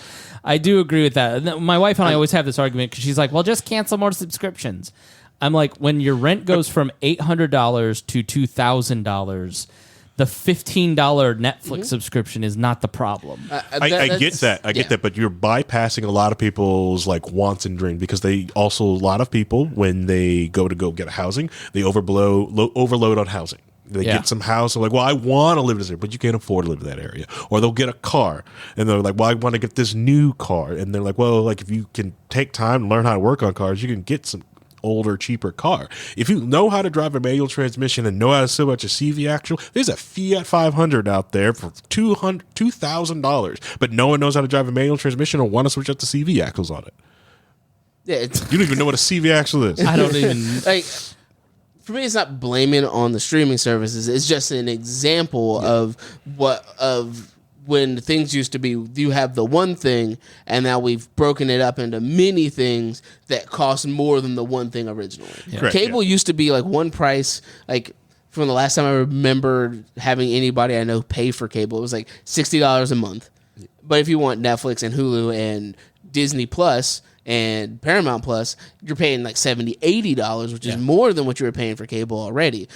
I do agree with that. My wife and I always have this argument because she's like, well, just cancel more subscriptions. I'm like, when your rent goes from $800 to $2,000, the $15 Netflix subscription is not the problem.
I get that, but you're bypassing a lot of people's like wants and dreams, because a lot of people, when they go get a housing, they overload on housing. They get some house, they're like, well, I want to live in this area, but you can't afford to live in that area. Or they'll get a car, and they're like, well, I want to get this new car. And they're like, well, like if you can take time and learn how to work on cars, you can get some older, cheaper car. If you know how to drive a manual transmission and know how to switch out your CV axle, there's a Fiat 500 out there for $2,000, but no one knows how to drive a manual transmission or want to switch out the CV axles on it. Yeah, you don't even know what a CV axle is.
I don't even
like. For me, it's not blaming on the streaming services. It's just an example of when things used to be, you have the one thing, and now we've broken it up into many things that cost more than the one thing originally. Yeah. Cable used to be like one price, like from the last time I remember having anybody I know pay for cable, it was like $60 a month. But if you want Netflix and Hulu and Disney Plus and Paramount Plus, you're paying like $70, $80, which is more than what you were paying for cable already.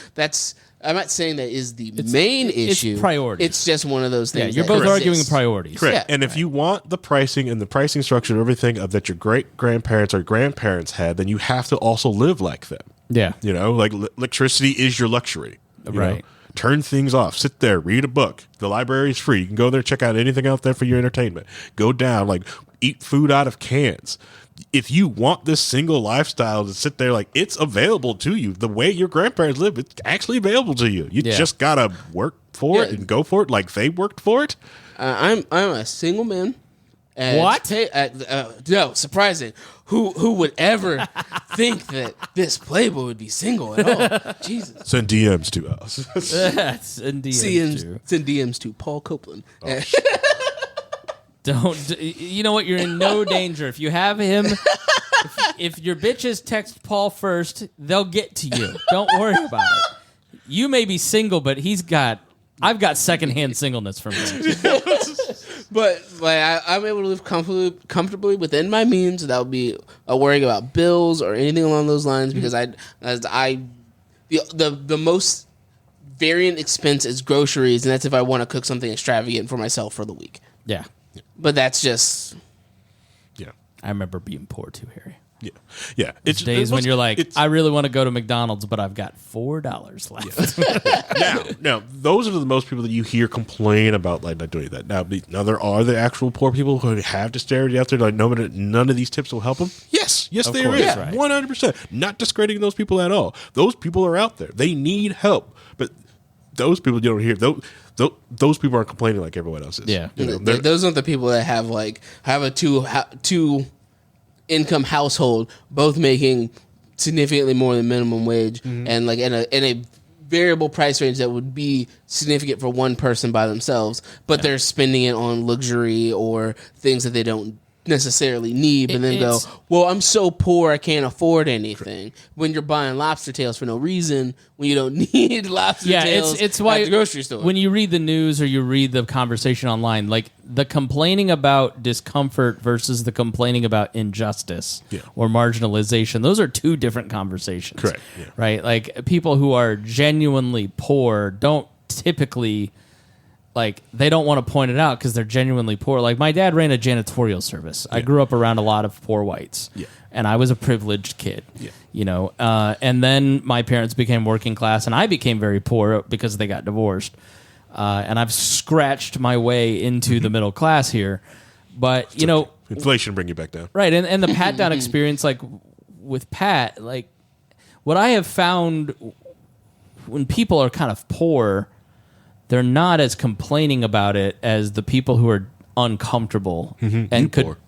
I'm not saying that is the main issue.
It's priority.
It's just one of those things.
Yeah, you're both arguing priorities.
Correct. Yeah. And if you want the pricing and the pricing structure and everything that your great-grandparents or grandparents had, then you have to also live like them.
Yeah.
You know, like electricity is your luxury.
Right.
Know? Turn things off. Sit there. Read a book. The library is free. You can go there, check out anything out there for your entertainment. Go down. Like, eat food out of cans. If you want this single lifestyle to sit there, like, it's available to you. The way your grandparents lived, it's actually available to you. You just gotta work for it and go for it like they worked for it.
I'm a single man.
What?
No, surprising. Who would ever think that this Playboy would be single at all? Jesus.
Send DMs to us.
Send
DMs to Paul Copeland.
Oh,
Don't. You know what? You're in no danger. If you have him, if your bitches text Paul first, they'll get to you. Don't worry about it. You may be single, but I've got secondhand singleness from him.
But like I'm able to live comfortably within my means without be worrying about bills or anything along those lines, because the most variant expense is groceries, and that's if I want to cook something extravagant for myself for the week.
Yeah.
But that's just...
Yeah.
I remember being poor too, Harry.
Yeah. Yeah.
It's days when you're like, I really want to go to McDonald's, but I've got $4 left.
Now, those are the most people that you hear complain about, like, not doing that. Now there are the actual poor people who have disparity out there. Like, none of these tips will help them. Yes, there is. 100%. Not discrediting those people at all. Those people are out there. They need help. But those people you don't hear, those people aren't complaining like everyone else is.
Yeah.
Those aren't the people that have a two income household, both making significantly more than minimum wage, and like in a variable price range that would be significant for one person by themselves, but they're spending it on luxury or things that they don't necessarily need, but then go, well, I'm so poor I can't afford anything. When you're buying lobster tails for no reason, when you don't need lobster tails
it's why
at the grocery store.
When you read the news or you read the conversation online, like the complaining about discomfort versus the complaining about injustice or marginalization, those are two different conversations.
Correct. Yeah.
Right? Like people who are genuinely poor don't typically... Like, they don't want to point it out because they're genuinely poor. Like, my dad ran a janitorial service. I grew up around a lot of poor whites. Yeah. And I was a privileged kid. Yeah. You know? And then my parents became working class, and I became very poor because they got divorced. And I've scratched my way into the middle class here. But, you know...
Inflation bring you back down.
Right. And the pat-down experience, like, with Pat, like, what I have found when people are kind of poor... They're not as complaining about it as the people who are uncomfortable and could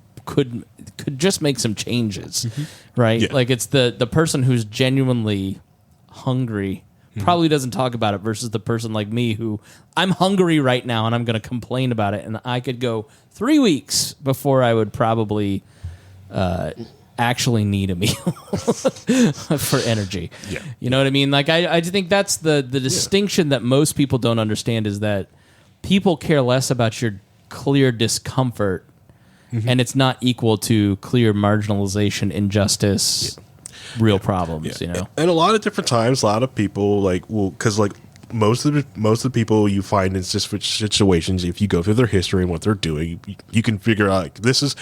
just make some changes, right? Yeah. Like it's the person who's genuinely hungry probably doesn't talk about it versus the person like me who I'm hungry right now and I'm going to complain about it, and I could go 3 weeks before I would probably actually need a meal for energy. Yeah. You know what I mean? Like I think that's the distinction that most people don't understand is that people care less about your clear discomfort and it's not equal to clear marginalization, injustice, real problems, you know?
And a lot of different times, a lot of people because most of the people you find in situations, if you go through their history and what they're doing, you can figure out like this is,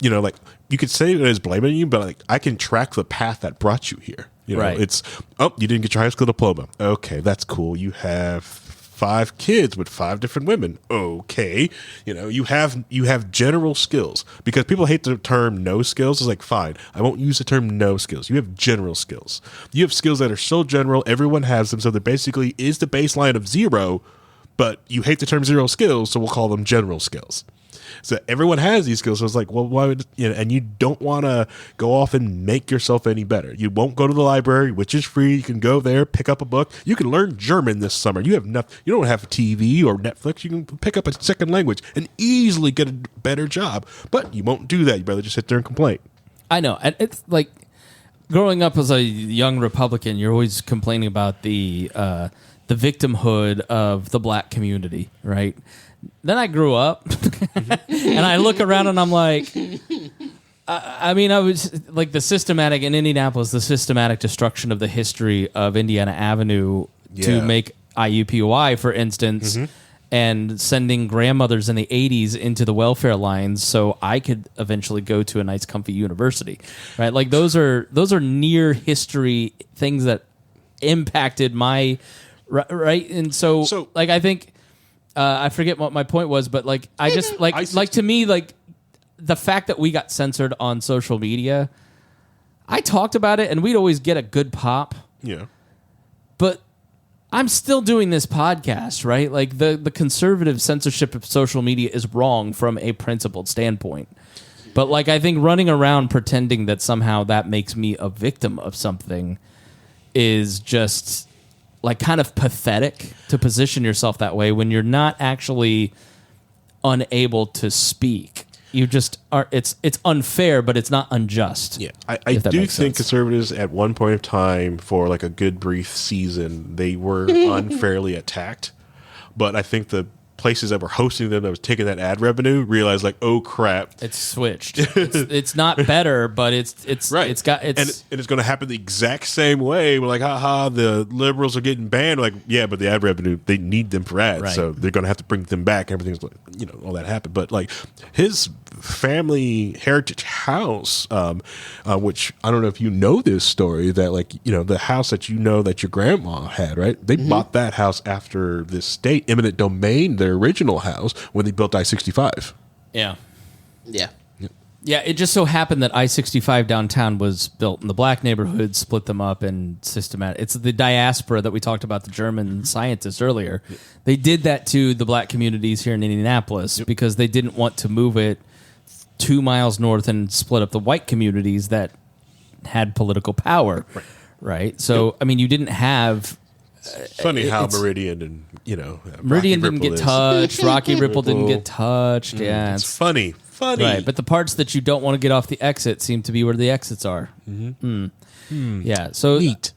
you know, like you could say it as blaming you, but like I can track the path that brought you here. You know, it's you didn't get your high school diploma. Okay, that's cool. You have 5 kids with 5 different women. Okay, you know, you have general skills because people hate the term no skills. It's like fine, I won't use the term no skills. You have general skills. You have skills that are so general, everyone has them. So there basically is the baseline of 0, but you hate the term 0 skills, so we'll call them general skills. So everyone has these skills. So it's like, well, why would and you don't want to go off and make yourself any better. You won't go to the library, which is free. You can go there, pick up a book. You can learn German this summer. You don't have TV or Netflix. You can pick up a second language and easily get a better job. But you won't do that. You rather just sit there and complain.
I know. And it's like growing up as a young Republican, you're always complaining about the victimhood of the black community, right? Then I grew up, and I look around, and I'm like, I was like the systematic destruction of the history of Indiana Avenue to make IUPUI, for instance, and sending grandmothers in the 80s into the welfare lines so I could eventually go to a nice, comfy university, right? Like those are near history things that impacted my right, and so like I think. I forget what my point was, but like I just like to me like the fact that we got censored on social media, I talked about it and we'd always get a good pop.
Yeah.
But I'm still doing this podcast, right? Like the conservative censorship of social media is wrong from a principled standpoint. But like I think running around pretending that somehow that makes me a victim of something is just like kind of pathetic to position yourself that way when you're not actually unable to speak. You just are. It's unfair, but it's not unjust.
Yeah, I do think conservatives at one point of time, for like a good brief season, they were unfairly attacked. But I think the places that were hosting them, that was taking that ad revenue, realized like, oh crap,
it's switched. It's not better, but it's
right.
And
it's going to happen the exact same way. We're like, haha, the liberals are getting banned. We're like, yeah, but the ad revenue, they need them for ads, so they're going to have to bring them back. Everything's like, all that happened. But like his family heritage house, which I don't know if you know this story, that like the house that that your grandma had, right? They bought that house after the state eminent domain, their original house, when they built I-65.
Yeah.
Yeah,
it just so happened that I-65 downtown was built in the black neighborhood, split them up, and systematic. It's the diaspora that we talked about, the German scientists earlier. They did that to the black communities here in Indianapolis because they didn't want to move it 2 miles north and split up the white communities that had political power, right? So, I mean, you didn't have...
Funny how Meridian and,
Meridian didn't get touched, Rocky Ripple didn't get touched, yeah.
It's funny.
Right, but the parts that you don't want to get off the exit seem to be where the exits are. Yeah, so...
Neat.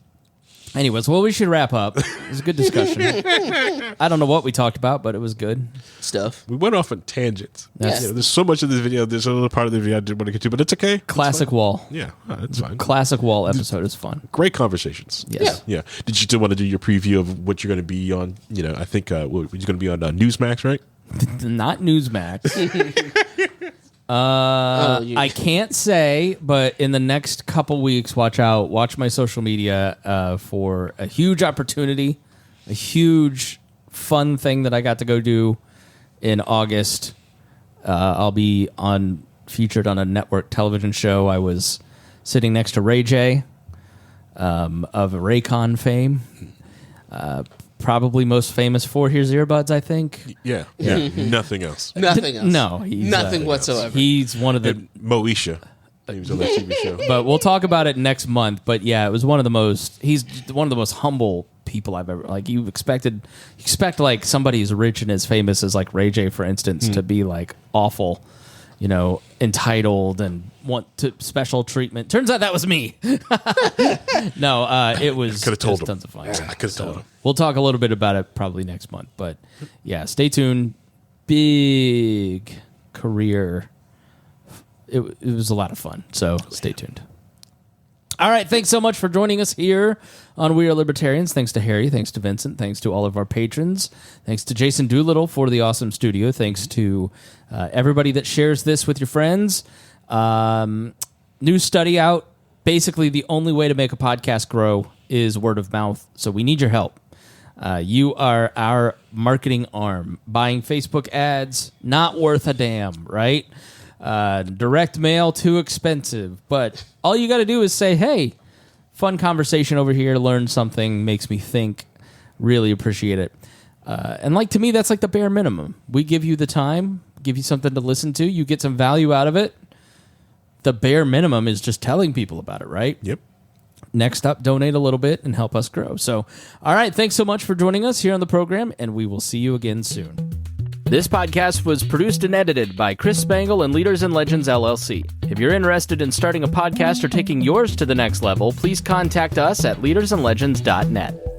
Anyways, well, we should wrap up. It was a good discussion. I don't know what we talked about, but it was good
stuff.
We went off on tangents.
Yes.
There's so much of this video. There's a little part of the video I didn't want to get to, but it's okay.
Classic WAL.
Yeah, that's fine.
Classic WAL episode is fun.
Great conversations.
Yes.
Yeah. Did you still want to do your preview of what you're going to be on? I think you're going to be on Newsmax, right?
Not Newsmax. I can't say, but in the next couple weeks, watch my social media for a huge opportunity, a huge fun thing that I got to go do in August. I'll be featured on a network television show. I was sitting next to Ray J of Raycon fame. Probably most famous for Here's Earbuds, I think.
Yeah. Nothing else.
Nothing else.
No, he's
nothing whatsoever.
He's one of the
Moesha. He was on that TV show.
But we'll talk about it next month. But yeah, it was he's one of the most humble people I've ever, like, you expect like somebody as rich and as famous as like Ray J, for instance, to be like awful, entitled and want to special treatment. Turns out that was me. No, it was.
Could have told him.
Tons of fun.
I could have told him.
We'll talk a little bit about it probably next month. But yeah, stay tuned. Big career. It was a lot of fun. So stay tuned. All right, thanks so much for joining us here on We Are Libertarians. Thanks to Harry, thanks to Vincent, thanks to all of our patrons, thanks to Jason Doolittle for the awesome studio, thanks to everybody that shares this with your friends. New study out. Basically, the only way to make a podcast grow is word of mouth, so we need your help. You are our marketing arm. Buying Facebook ads, not worth a damn, right? Direct mail, too expensive. But all you got to do is say, hey, fun conversation over here, learn something, makes me think, really appreciate it. And like, to me, that's like the bare minimum. We give you the time, give you something to listen to, you get some value out of it. The bare minimum is just telling people about it, right?
Yep.
Next up, donate a little bit and help us grow. So, all right, thanks so much for joining us here on the program, and we will see you again soon. This podcast was produced and edited by Chris Spangle and Leaders and Legends, LLC. If you're interested in starting a podcast or taking yours to the next level, please contact us at leadersandlegends.net.